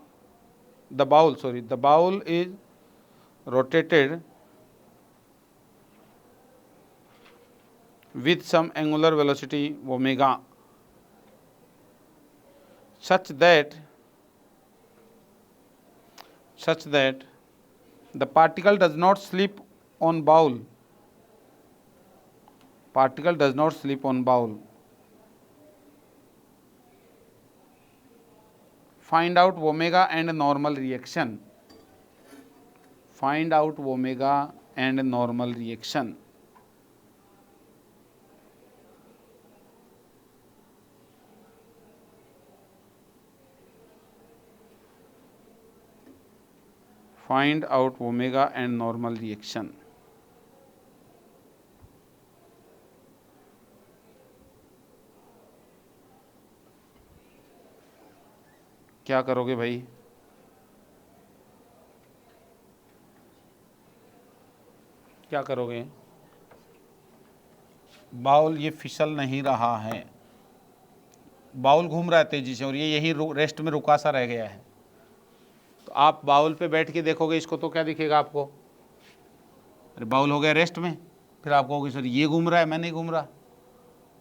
The bowl is rotated with some angular velocity omega such that the particle does not slip on bowl. Find out omega and normal reaction. Find out omega and normal reaction. Find out omega and normal reaction. क्या करोगे भाई? क्या करोगे? बाउल ये फिसल नहीं रहा है, बाउल घूम रहा है तेजी से और ये यही रेस्ट में रुका सा रह गया है। तो आप बाउल पे बैठ के देखोगे इसको तो क्या दिखेगा आपको? अरे बाउल हो गया रेस्ट में, फिर आप कहोगे सर ये घूम रहा है, मैं नहीं घूम रहा।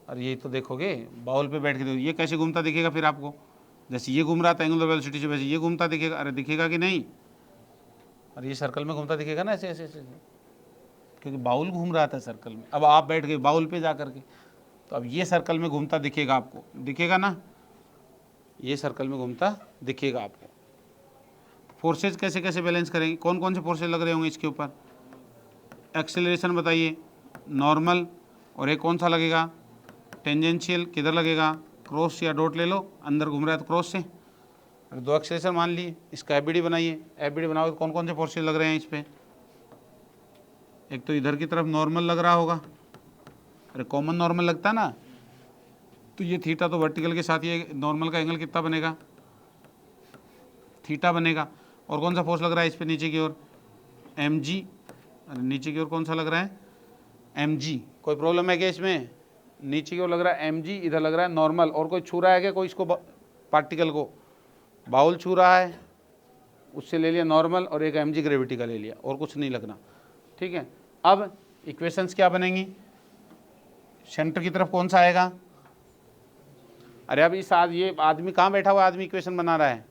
और ये तो देखोगे बाउल पे बैठ के देखो ये कैसे घूमता दिखेगा फिर आपको? जैसे ये घूम रहा था एंगुलर वेलोसिटी से, वैसे ये घूमता दिखेगा। अरे दिखेगा कि नहीं? और ये सर्कल में घूमता दिखेगा ना, ऐसे ऐसे ऐसे, क्योंकि बाउल घूम रहा था सर्कल में। अब आप बैठ गए बाउल पे जा करके, तो अब ये सर्कल में घूमता दिखेगा आपको, दिखेगा ना? ये सर्कल में घूमता दिखेगा आपको। फोर्सेज कैसे कैसे बैलेंस करेंगे? कौन कौन से फोर्सेज लग रहे होंगे इसके ऊपर? एक्सेलरेशन बताइए, नॉर्मल, और एक कौन सा लगेगा? टेंजेंशियल। किधर लगेगा? क्रॉस या डॉट ले लो, अंदर घूम रहा है तो क्रॉस से। और दो एक्सेलरेशन मान लिए, इसका एफबीडी बनाइए। एफबीडी बनाओगे तो कौन कौन से फोर्सेज लग रहे हैं इस पर? एक तो इधर की तरफ नॉर्मल लग रहा होगा, अरे कॉमन नॉर्मल लगता है ना, तो ये थीटा तो वर्टिकल के साथ ये नॉर्मल का एंगल कितना बनेगा? थीटा बनेगा। और कौन सा फोर्स लग रहा है इस पर नीचे की ओर? M G. अरे नीचे की ओर कौन सा लग रहा है? M G. कोई प्रॉब्लम है क्या इसमें? नीचे की ओर लग रहा है एम जी, इधर लग रहा है नॉर्मल। और कोई छू रहा है क्या कोई इसको? पार्टिकल को बाउल छू रहा है, उससे ले लिया नॉर्मल और एक एम जी ग्रेविटी का ले लिया, और कुछ नहीं लगना। ठीक है, अब इक्वेशंस क्या बनेंगी? सेंटर की तरफ कौन सा आएगा? अरे अब इस ये आदमी कहाँ बैठा हुआ आदमी इक्वेशन बना रहा है?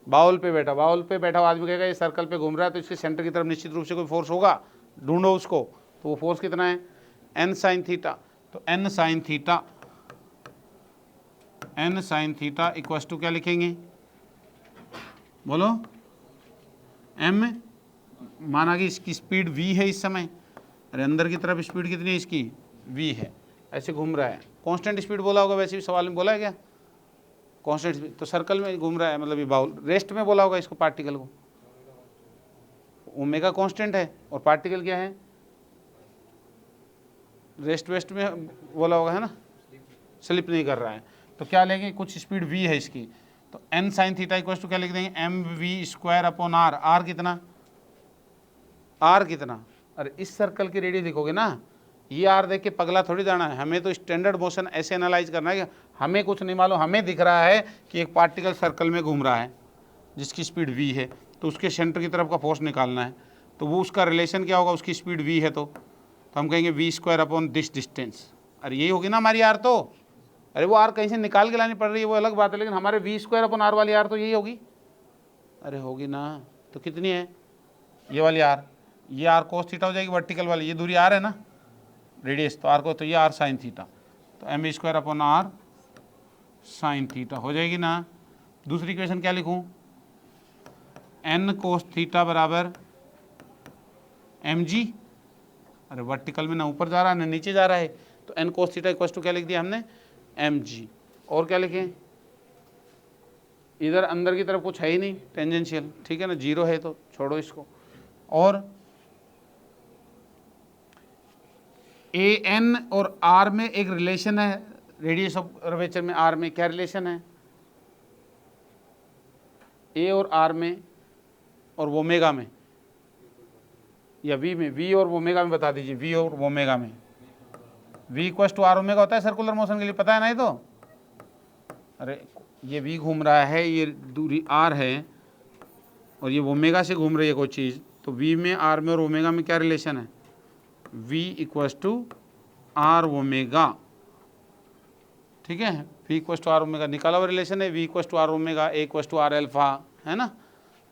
बाउल पे बैठा। बाउल पे बैठा हुआ आदमी कहेगा ये सर्कल पे घूम रहा है, तो इसके सेंटर की तरफ निश्चित रूप से कोई फोर्स होगा, ढूंढो उसको। तो वो फोर्स कितना है? N sine theta. तो N sine theta equals to क्या लिखेंगे? बोलो। एम माना कि इसकी स्पीड v है इस समय, अरे अंदर की तरफ स्पीड कितनी है इसकी? v है, ऐसे घूम रहा है। कांस्टेंट स्पीड बोला होगा, वैसे भी सवाल में बोला है क्या? Constant speed. तो सर्कल में घूम रहा है, मतलब ये बाउल रेस्ट में बोला होगा इसको, पार्टिकल को। ओमेगा कांस्टेंट है और पार्टिकल क्या है? रेस्ट वेस्ट में बोला होगा, है ना? स्लिप नहीं कर रहा है। तो क्या लेंगे, कुछ स्पीड v है इसकी, तो n sine theta equal to क्या लिख देंगे, M V square upon R. R कितना, आर कितना, अरे इस सर्कल की रेडियस लिखोगे ना, ये आर देख के पगला थोड़ी जाना है, हमें तो स्टैंडर्ड मोशन ऐसे एनालाइज करना है कि हमें कुछ नहीं मालूम, हमें दिख रहा है कि एक पार्टिकल सर्कल में घूम रहा है जिसकी स्पीड v है, तो उसके सेंटर की तरफ का फोर्स निकालना है, तो वो उसका रिलेशन क्या होगा, उसकी स्पीड v है, तो हम कहेंगे V square upon this distance. अरे यही होगी ना हमारी आर तो, अरे वो आर कहीं से निकाल के लानी पड़ रही है वो अलग बात है, लेकिन हमारे वी स्क्वायर अपॉन आर वाली आर तो यही होगी, अरे होगी ना, तो कितनी है ये वाली आर, ये आर कोस थीटा हो जाएगी वर्टिकल वाली, ये दूरी आर है ना रेडियस, तो आर को, तो ये आर साइन थीटा, तो M square upon R sine theta हो जाएगी ना। दूसरी इक्वेशन क्या लिखूं, एन कोस थीटा बराबर एम जी, अरे वर्टिकल में ना ऊपर जा रहा है ना नीचे जा रहा है, तो N cos theta equal to क्या लिख दिया हमने, एम जी। और क्या लिखें, इधर अंदर की तरफ कुछ है ही नहीं टेंजेंशियल, ठीक है ना, जीरो है तो छोड़ो इसको, और ए एन और आर में एक रिलेशन है, रेडियस ऑफ कर्वेचर में आर में क्या रिलेशन है, ए और आर में और ओमेगा में, या वी में, वी और ओमेगा में बता दीजिए, वी और ओमेगा में, V equal to R omega होता है सर्कुलर मोशन के लिए, पता है ना ये तो, अरे ये वी घूम रहा है, ये दूरी आर है, और ये ओमेगा से घूम रही है कोई चीज़, तो वी में, आर में और ओमेगा में क्या रिलेशन है, V equal to R omega, ठीक है, V equal to R omega निकाला हुआ रिलेशन है, V equal to R omega, A equal to R alpha, है ना,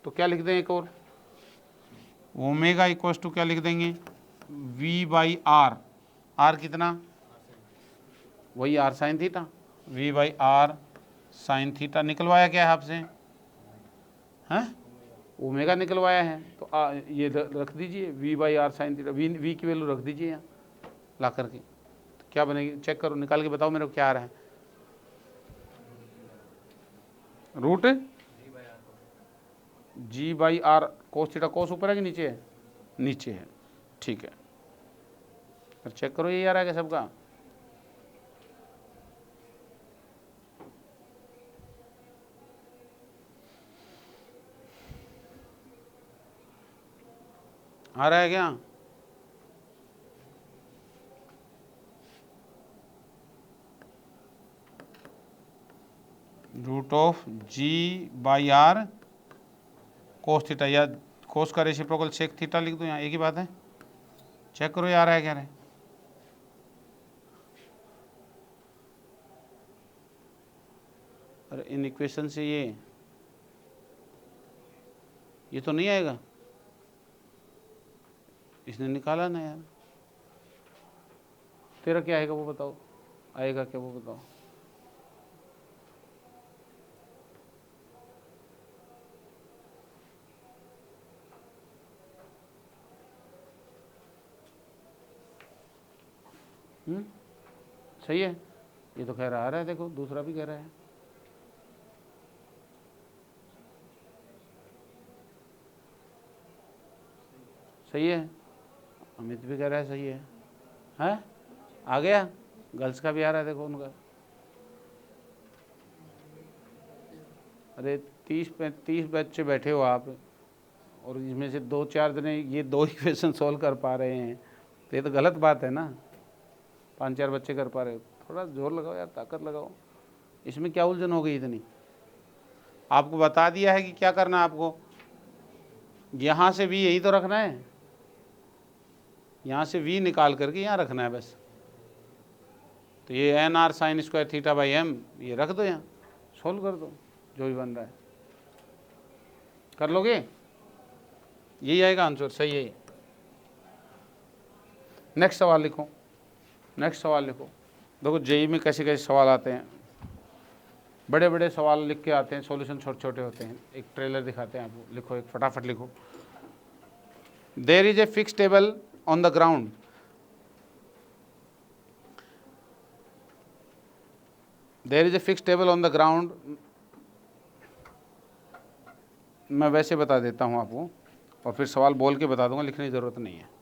तो क्या लिख दें एक और, ओमेगा इक्वल टू क्या लिख देंगे, वी बाई आर, आर कितना, वही R sine theta, V by R sine theta, निकलवाया क्या है आपसे, हैं ओमेगा निकलवाया है, तो ये रख दीजिए V by R sine theta, V की वैल्यू रख दीजिए यहाँ ला करके, तो क्या बनेगी, चेक करो, निकाल के बताओ मेरे को क्या आ रहा है, root G by R cos theta, cos ऊपर है कि नीचे है, नीचे है, ठीक है, फिर चेक करो ये आ रहा है क्या सबका, आ रहा है क्या, root of G by R cos theta, या कोस का रेसिप्रोकल सेक थीटा लिख दो यहाँ, एक ही बात है, चेक करो ये आ रहा है क्या है, अरे इन इक्वेशन से ये तो नहीं आएगा, इसने निकाला ना यार, तेरा क्या आएगा वो बताओ, आएगा क्या वो बताओ, सही है, ये तो कह रहा आ रहा है, देखो दूसरा भी कह रहा है, सही है, अमित भी कह रहा है सही है, हैं आ गया, गर्ल्स का भी आ रहा है देखो उनका, अरे 30-35 बच्चे बैठे हो आप, और इसमें से 2-4 जने ये 2 इक्वेशन सॉल्व कर पा रहे हैं, तो ये तो गलत बात है ना, 5-4 बच्चे कर पा रहे हो, थोड़ा जोर लगाओ यार, ताकत लगाओ, इसमें क्या उलझन हो गई इतनी, आपको बता दिया है कि क्या करना है आपको, यहाँ से भी यही तो रखना है, यहाँ से v निकाल करके यहाँ रखना है बस, तो ये N R sine square theta by M ये रख दो यहाँ, सोल्व कर दो जो भी बन रहा है, कर लोगे, यही आएगा आंसर, सही है। नेक्स्ट सवाल लिखो, नेक्स्ट सवाल लिखो, देखो जेई में कैसे कैसे सवाल आते हैं, बड़े बड़े सवाल लिख के आते हैं, सॉल्यूशन छोटे छोटे होते हैं, एक ट्रेलर दिखाते हैं आपको, लिखो एक फटाफट लिखो, there is a fix table on the ground, there is a fix table on the ground, मैं वैसे बता देता हूँ आपको और फिर सवाल बोल के बता दूंगा, लिखने की ज़रूरत नहीं है।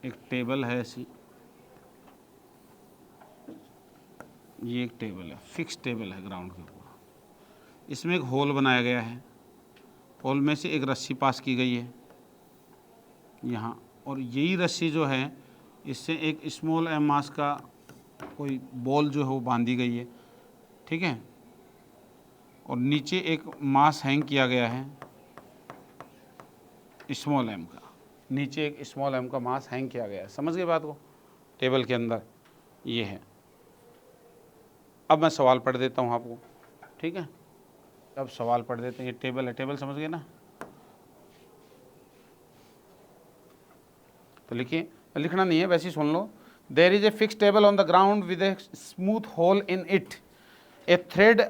एक टेबल है ऐसी, ये एक टेबल है, फिक्स टेबल है ग्राउंड के ऊपर। इसमें एक होल बनाया गया है, होल में से एक रस्सी पास की गई है यहाँ, और यही रस्सी जो है इससे एक स्मॉल एम मास का कोई बॉल जो है वो बांधी गई है, ठीक है। और नीचे एक मास हैंग किया गया है स्मॉल एम का, नीचे एक स्मॉल एम का मास हैंग किया गया है। समझ गए बात को? टेबल के अंदर ये है। अब मैं सवाल पढ़ देता हूँ आपको, ठीक है। अब सवाल पढ़ देते हैं। ये टेबल है, टेबल समझ गए ना? तो लिखिए, लिखना नहीं है, वैसे ही सुन लो। There is a fix table on the ground with a smooth hole in it, a thread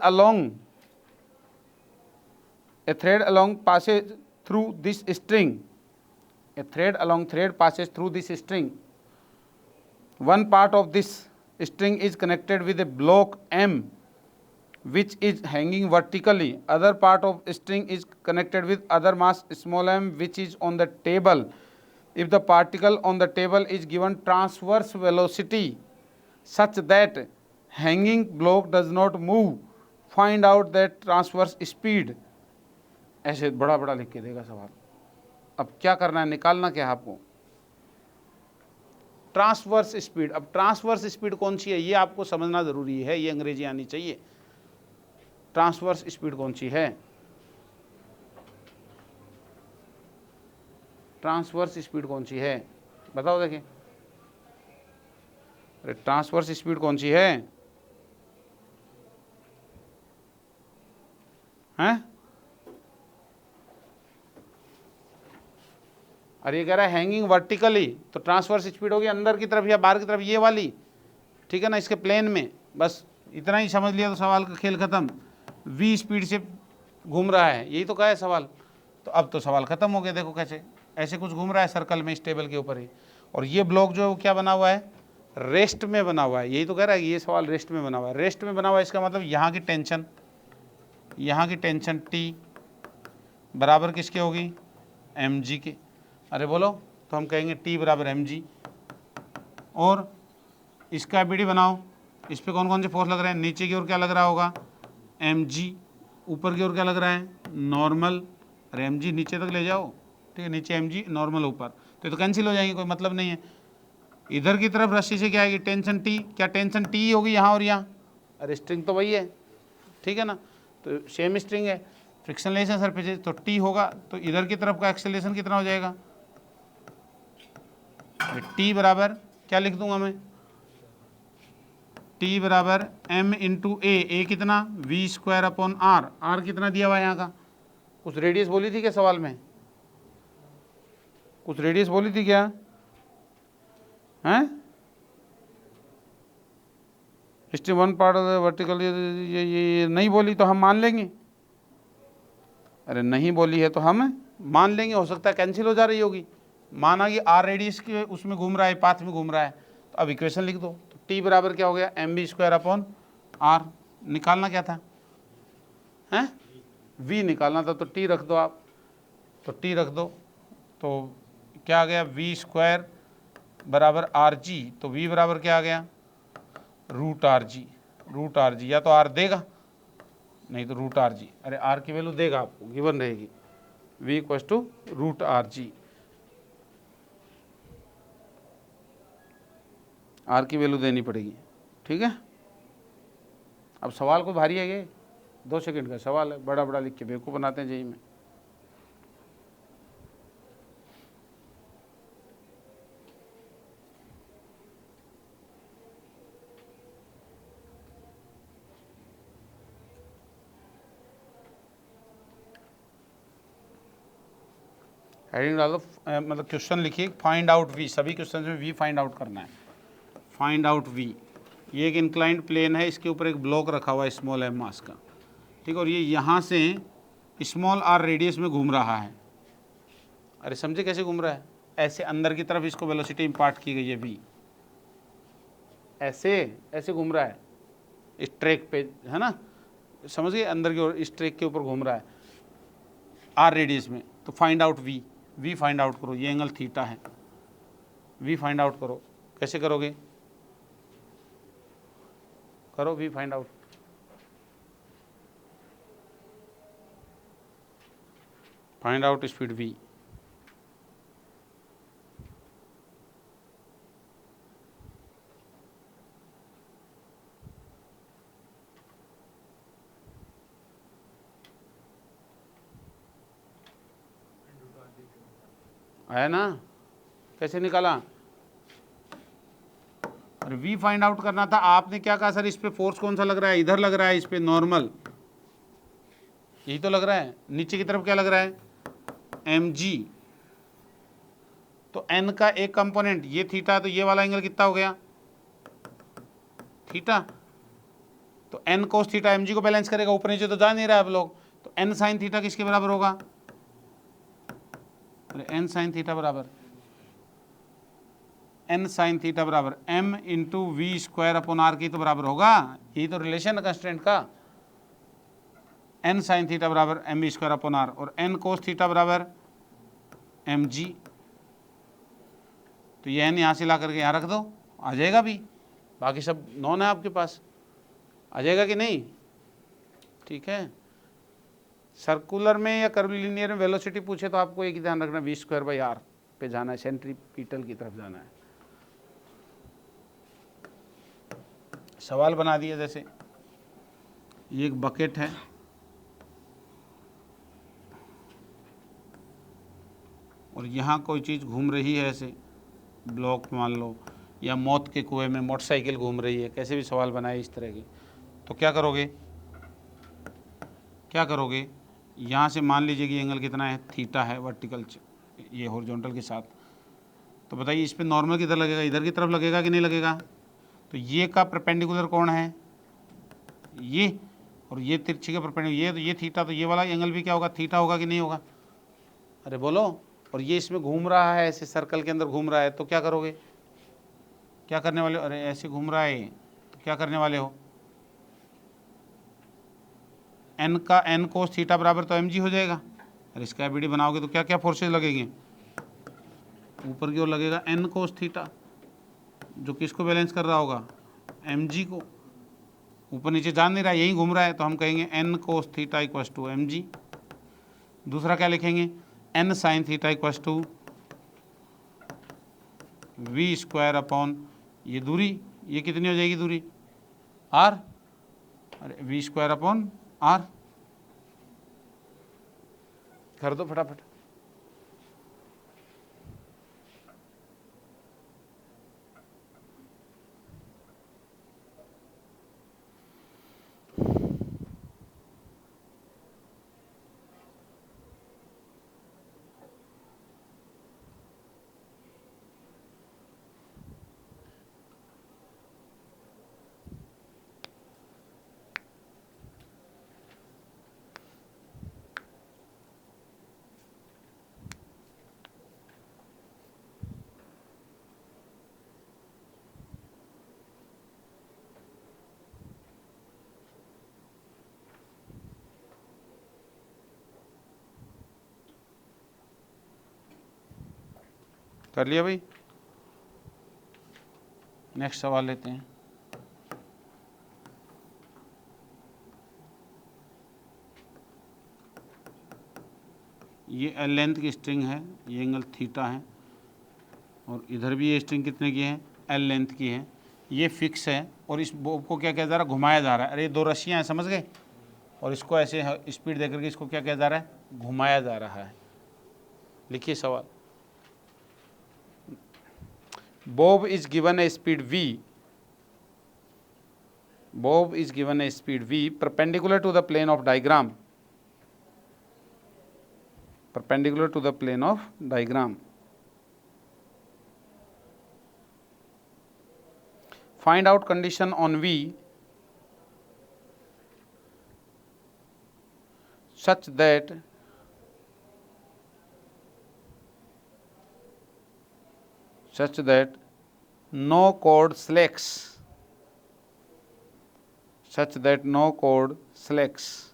along passes through this string. A thread passes through this string. One part of this string is connected with a block M which is hanging vertically. Other part of string is connected with other mass small m which is on the table. If the particle on the table is given transverse velocity such that hanging block does not move, find out that transverse speed. ऐसे बड़ा बड़ा लिख के देगा सवाल। अब क्या करना है, निकालना क्या है आपको? Transverse speed. अब ट्रांसवर्स स्पीड कौन सी है ये आपको समझना जरूरी है, ये अंग्रेजी आनी चाहिए। ट्रांसवर्स स्पीड कौन सी है? ट्रांसवर्स स्पीड कौन सी है बताओ, देखिए। अरे ट्रांसवर्स स्पीड कौन सी है? हैं? अरे ये कह रहा है हैंगिंग वर्टिकली, तो ट्रांसवर्स स्पीड होगी अंदर की तरफ या बाहर की तरफ, ये वाली, ठीक है ना, इसके प्लेन में। बस इतना ही समझ लिया तो सवाल का खेल खत्म। v स्पीड से घूम रहा है, यही तो कहा है सवाल। तो अब तो सवाल खत्म हो गया। देखो कैसे, ऐसे कुछ घूम रहा है सर्कल में इस टेबल के ऊपर ही, और ये ब्लॉक जो है वो क्या बना हुआ है? रेस्ट में बना हुआ है। यही तो कह रहा है कि ये सवाल रेस्ट में बना हुआ है। रेस्ट में बना हुआ है इसका मतलब यहाँ की टेंशन T बराबर किसके होगी? mg के। अरे बोलो, तो हम कहेंगे T बराबर mg। और इसका BD बनाओ, इस पर कौन कौन से फोर्स लग रहे हैं? नीचे की ओर क्या लग रहा होगा? mg। ऊपर की ओर क्या लग रहा है? नॉर्मल। अरे mg नीचे तक ले जाओ, ठीक है, नीचे mg, नॉर्मल ऊपर, तो ये तो कैंसिल हो जाएंगे, कोई मतलब नहीं है। इधर की तरफ रस्सी से क्या आएगी? Tension T। क्या टेंशन T होगी यहाँ और यहाँ? अरे स्ट्रिंग तो वही है, ठीक है ना, तो सेम स्ट्रिंग है। फ्रिक्शनलेस सरफेस तो T होगा, तो इधर की तरफ का एक्सेलरेशन कितना हो जाएगा? T बराबर क्या लिख दूंगा मैं? T बराबर m इंटू ए कितना? v²/r। r कितना दिया हुआ है यहाँ का? कुछ रेडियस बोली थी क्या सवाल में? कुछ रेडियस बोली थी क्या? हैं? History one part of the vertical, ये नहीं बोली तो हम मान लेंगे। अरे नहीं बोली है तो हम मान लेंगे, हो सकता है कैंसिल हो जा रही होगी। माना कि r रेडियस के उसमें घूम रहा है, पाथ में घूम रहा है, तो अब इक्वेशन लिख दो। तो T बराबर क्या हो गया? mv²/r। निकालना क्या था? हैं? v निकालना था, तो T रख दो आप, तो T रख दो, तो क्या आ गया? v² बराबर rg। तो v बराबर क्या आ गया? √rg। या तो r देगा, नहीं तो √rg। अरे r की वैल्यू देगा आपको, गिवन रहेगी, v = √rg। r की वैल्यू देनी पड़ेगी, ठीक है। अब सवाल कोई भारी है ये? 2 सेकंड का सवाल है, बड़ा बड़ा लिख के बेवकूफ़ बनाते हैं जेई में। हेडिंग डाल दो, मतलब क्वेश्चन लिखिए, फाइंड आउट v। सभी क्वेश्चन में v फाइंड आउट करना है। Find out v। ये एक इंक्लाइंड प्लेन है, इसके ऊपर एक ब्लॉक रखा हुआ है स्मॉल m मास का, ठीक है, और ये यहाँ से स्मॉल r रेडियस में घूम रहा है। अरे समझे कैसे घूम रहा है? ऐसे अंदर की तरफ इसको वेलोसिटी इम्पार्ट की गई है v, ऐसे घूम रहा है इस ट्रैक पे, है ना, समझ गए? अंदर की ओर इस ट्रैक के ऊपर घूम रहा है r रेडियस में। तो find out v find out करो। ये एंगल थीटा है, वी फाइंड आउट करो। कैसे करोगे? करो V find out. Find out speed V. आया ना? कैसे निकाला? और वी फाइंड आउट करना था। आपने क्या कहा? सर इस पे फोर्स कौन सा लग रहा है? इधर लग रहा है, इस पे नॉर्मल, यही तो लग रहा है। नीचे की तरफ क्या लग रहा है? mg। तो n का एक कंपोनेंट ये थीटा है, तो ये वाला एंगल कितना हो गया? थीटा। तो n cos थीटा mg को बैलेंस करेगा, ऊपर नीचे तो जा नहीं रहा है आप लोग। तो n साइन थीटा किसके बराबर होगा? अरे n साइन थीटा बराबर n साइन थीटा बराबर m into V square upon R की तो बराबर होगा। यही तो रिलेशन है कंस्टेंट का। n साइन थीटा बराबर M V square upon R, और n कोस थीटा बराबर mg। तो ये n यहाँ से ला करके यहाँ रख दो, आ जाएगा भी। बाकी सब नॉन है आपके पास, आ जाएगा कि नहीं? ठीक है। सर्कुलर में या कर्वीलिनियर में वेलोसिटी पूछे तो आपको एक ही ध्यान रखना, वी स्क्वायर बाई आर पे जाना है, सेंट्रीपिटल की तरफ जाना है। सवाल बना दिया जैसे ये एक बकेट है, और यहाँ कोई चीज़ घूम रही है ऐसे, ब्लॉक मान लो, या मौत के कुएं में मोटरसाइकिल घूम रही है, कैसे भी सवाल बनाए इस तरह के। तो क्या करोगे? क्या करोगे? यहाँ से मान लीजिए कि एंगल कितना है? थीटा है, वर्टिकल ये हॉरिजॉन्टल के साथ। तो बताइए इस पे नॉर्मल किधर लगेगा? इधर की तरफ लगेगा कि नहीं लगेगा? तो ये का परपेंडिकुलर कौन है? ये। और ये तिरछी का परपेंडिकुलर ये, तो ये थीटा, तो ये वाला एंगल भी क्या होगा? थीटा होगा कि नहीं होगा? अरे बोलो। और ये इसमें घूम रहा है, ऐसे सर्कल के अंदर घूम रहा है, तो क्या करोगे? क्या करने वाले हो? अरे ऐसे घूम रहा है, तो क्या करने वाले हो? एन का एन कोस थीटा बराबर तो एम जी हो जाएगा। और इसका एबीडी बनाओगे तो क्या क्या फोर्सेज लगेंगे? ऊपर की ओर लगेगा एन कोस थीटा, जो किसको बैलेंस कर रहा होगा? एम जी को। ऊपर नीचे जान नहीं रहा है, यहीं घूम रहा है, तो हम कहेंगे N cos theta equals to M G. दूसरा क्या लिखेंगे? N sine theta equals to V square upon ये दूरी, ये कितनी हो जाएगी दूरी? आर। अरे वी स्क्वायर अपॉन आर कर दो फटाफट। कर लिया भाई? नेक्स्ट सवाल लेते हैं। ये एल लेंथ की स्ट्रिंग है, ये एंगल थीटा है, और इधर भी ये स्ट्रिंग कितने की है? एल लेंथ की है। ये फिक्स है, और इस बोब को क्या किया जा रहा है? घुमाया जा रहा है। अरे दो रस्सियाँ हैं, समझ गए? और इसको ऐसे स्पीड देकर के इसको क्या किया जा रहा है? घुमाया जा रहा है। लिखिए सवाल। Bob is given A speed v, bob is given a speed v perpendicular to the plane of diagram, perpendicular to the plane of diagram. Find out condition on v such that no chord slacks, such that no chord slacks.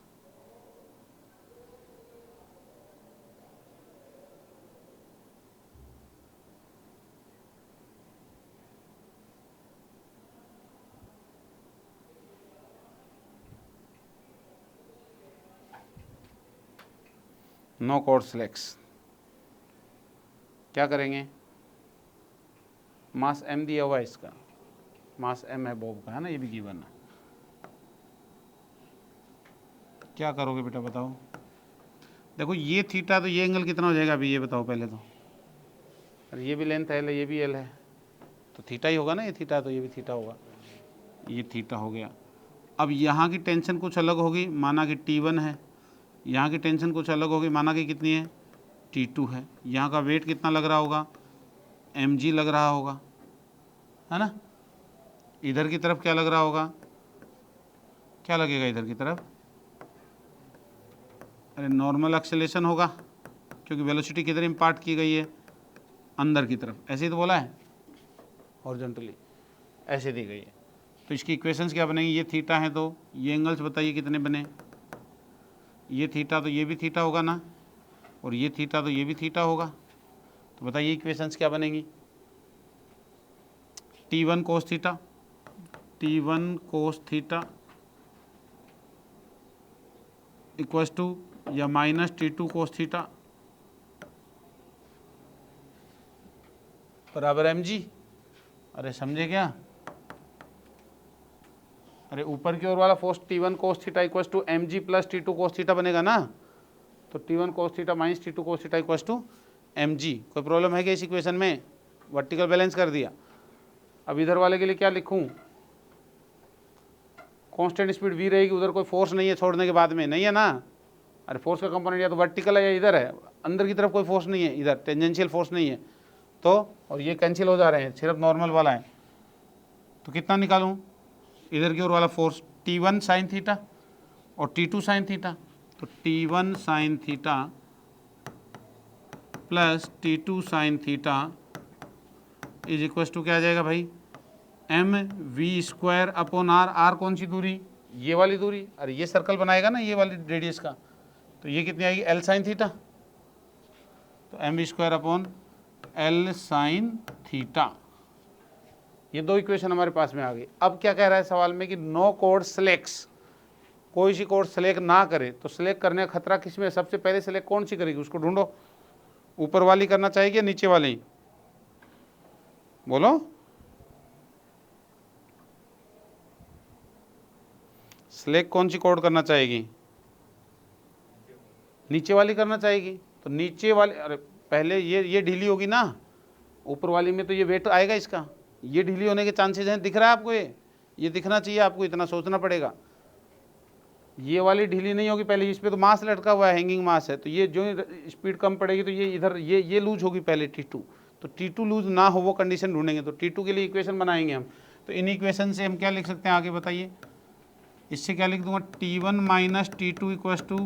No cord slacks, क्या करेंगे, मास m दिया हुआ है इसका, मास m है बॉब का, है ना, ये भी गिवन है। क्या करोगे बेटा बताओ। देखो ये थीटा, तो ये एंगल कितना हो जाएगा अभी ये बताओ पहले तो। अरे ये भी लेंथ है, ये भी एल है, तो थीटा ही होगा ना, ये थीटा तो ये भी थीटा होगा, ये थीटा हो गया। अब यहाँ की टेंशन कुछ अलग होगी, माना कि T1 है, यहाँ की टेंशन कुछ अलग होगी, माना कि कितनी है, T2 है। यहाँ का वेट कितना लग रहा होगा, mg लग रहा होगा, है ना। इधर की तरफ क्या लग रहा होगा, क्या लगेगा इधर की तरफ, अरे नॉर्मल एक्सेलेरेशन होगा, क्योंकि वेलोसिटी किधर इम्पार्ट की गई है, अंदर की तरफ, ऐसे ही तो बोला है, हॉरिजॉन्टली ऐसे दी गई है। तो इसकी इक्वेशंस क्या बनेंगी, ये थीटा है तो ये एंगल्स बताइए कितने बने, ये थीटा तो ये भी थीटा होगा ना, और ये थीटा तो ये भी थीटा होगा, तो बताइए इक्वेशंस क्या बनेंगी। T1 cos theta, T1 cos theta equals to या माइनस T2 कोस थीटा बराबर mg। अरे समझे क्या, अरे ऊपर की ओर वाला force T1 cos theta equals to mg plus T2 cos theta बनेगा ना, तो T1 cos theta minus T2 cos theta equals to mg। कोई प्रॉब्लम है क्या इस इक्वेशन में, वर्टिकल बैलेंस कर दिया। अब इधर वाले के लिए क्या लिखूं, कांस्टेंट स्पीड v रहेगी, उधर कोई फोर्स नहीं है छोड़ने के बाद में, नहीं है ना। अरे फोर्स का कंपोनेंट या तो वर्टिकल है या इधर है, अंदर की तरफ कोई फोर्स नहीं है, इधर टेंजेंशियल फोर्स नहीं है, तो और ये कैंसिल हो जा रहे हैं, सिर्फ नॉर्मल वाला है। तो कितना निकालूं, इधर की ओर वाला फोर्स T1 साइन थीटा और T2 साइन थीटा, तो T1 sine theta plus T2 sine theta is equal to क्या आ जाएगा भाई, mv² अपॉन r। r कौन सी दूरी, ये वाली दूरी, अरे ये सर्कल बनाएगा ना ये वाली रेडियस का, तो ये कितनी आएगी l साइन थीटा, तो mv² upon l sine theta. ये दो इक्वेशन हमारे पास में आ गई। अब क्या कह रहा है सवाल में कि नो कोड सिलेक्ट्स, कोई सी कोड सिलेक्ट ना करे, तो सिलेक्ट करने का खतरा किस में, सबसे पहले सिलेक्ट कौन सी करेगी उसको ढूंढो, ऊपर वाली करना चाहिए या नीचे वाली, बोलो। सिलेक्ट कौन सी कोड करना चाहेगी, नीचे वाली करना चाहेगी, तो नीचे वाली, अरे पहले ये ढीली होगी ना, ऊपर वाली में तो ये वेट आएगा इसका, ये ढीली होने के चांसेस हैं, दिख रहा है आपको, ये दिखना चाहिए आपको, इतना सोचना पड़ेगा। ये वाली ढीली नहीं होगी पहले, इस पर तो मास लटका हुआ है, हैंगिंग मास है, तो ये जो स्पीड कम पड़ेगी तो ये इधर ये लूज होगी पहले T2, तो T2 लूज ना हो वो कंडीशन ढूंढेंगे, तो T2 के लिए इक्वेशन बनाएंगे हम। तो इन इक्वेशन से हम क्या लिख सकते हैं आगे बताइए, इससे क्या लिख दूंगा, T1 minus T2 equals to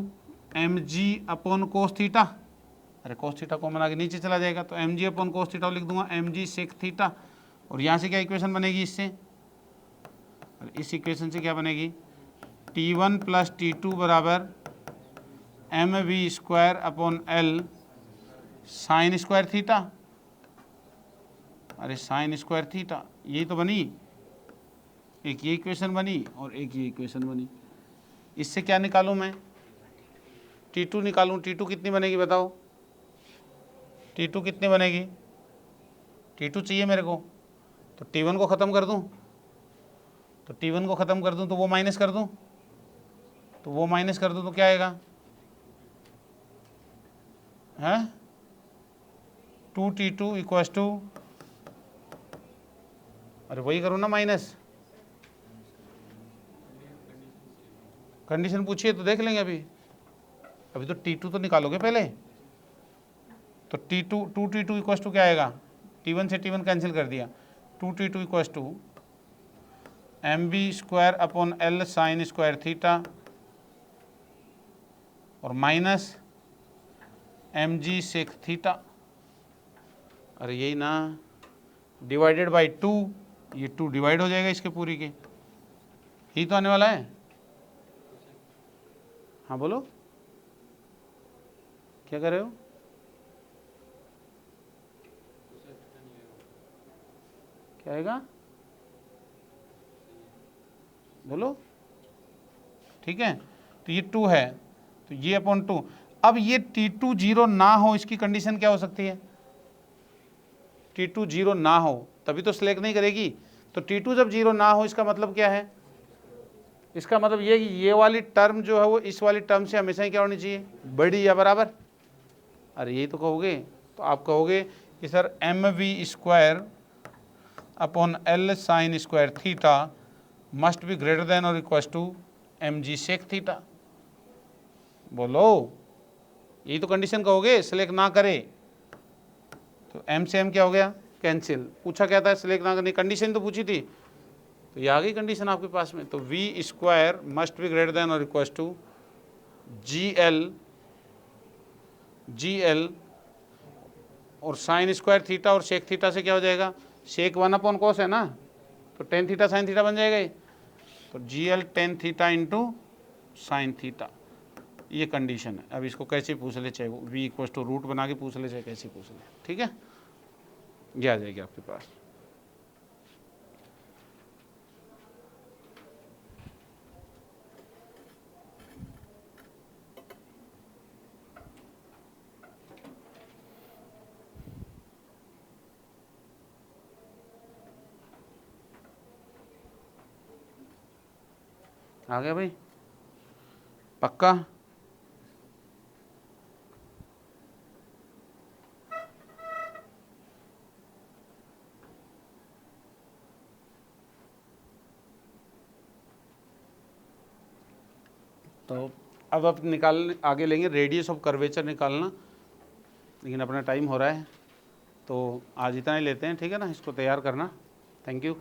mg upon cos theta, अरे कोस थीटा कॉमन आगे नीचे चला जाएगा, तो mg अपॉन कोस थीटा लिख दूंगा mg सेक थीटा, और यहाँ से क्या इक्वेशन बनेगी इससे, और इस इक्वेशन से क्या बनेगी, T1 प्लस T2 बराबर mv² upon l sine square theta, अरे साइन स्क्वायर थीटा, यही तो बनी, एक ये इक्वेशन बनी और एक ये इक्वेशन बनी। इससे क्या निकालूं मैं, T2 निकालूं, T2 कितनी बनेगी बताओ, T2 कितनी बनेगी, T2 चाहिए मेरे को, तो T1 को ख़त्म कर दूं, तो T1 को ख़त्म कर दूं तो वो माइनस कर दूं, तो वो माइनस कर दूं तो क्या आएगा, है 2T2 इक्वल्स टू, अरे वही करो ना माइनस, कंडीशन पूछिए तो देख लेंगे, अभी तो T2 तो निकालोगे पहले, तो T2 2T2 इक्वल्स टू क्या आएगा, T1 से T1 कैंसिल कर दिया, 2T2 equals to mv² upon l sine square theta और माइनस mg सेक थीटा, अरे यही ना, डिवाइडेड बाई 2, ये 2 डिवाइड हो जाएगा इसके पूरी के, यही तो आने वाला है। हाँ बोलो क्या कर रहे हो, क्या आएगा बोलो, ठीक है, तो ये 2 है, तो ये अपॉन 2, अब ये T2 0 ना हो, इसकी कंडीशन क्या हो सकती है? T2 0 ना हो तभी तो सिलेक्ट नहीं करेगी। तो T2 जब 0 ना हो इसका मतलब क्या है? इसका मतलब ये कि ये वाली टर्म जो है वो इस वाली टर्म से हमेशा ही क्या होनी चाहिए? बड़ी या बराबर। अरे यही तो कहोगे। तो आप कहोगे कि sir mv² upon L sine square theta must be greater than और equal to mg sec theta. बोलो, यही तो कंडीशन कहोगे सिलेक्ट ना करे। तो m से m क्या हो गया? कैंसिल। पूछा क्या था? सिलेक्ट ना करने, कंडीशन तो पूछी थी, तो ये आ गई कंडीशन आपके पास में। तो v² must be greater than और इक्वल टू GL और साइन स्क्वायर थीटा और सेक थीटा से क्या हो जाएगा? सेक 1 अपॉन कॉस है ना, तो टेन थीटा साइन थीटा बन जाएगा ये। तो GL ten theta into sine theta, ये कंडीशन है। अब इसको कैसे पूछ ले, चाहे वो v √ बना के पूछ ले, चाहे कैसे पूछ ले, ठीक है, ये आ जाएगी आपके पास। आ गया भाई, पक्का? तो अब आप निकाल आगे लेंगे रेडियस ऑफ कर्वेचर निकालना, लेकिन अपना टाइम हो रहा है तो आज इतना ही लेते हैं, ठीक है ना। इसको तैयार करना। Thank you.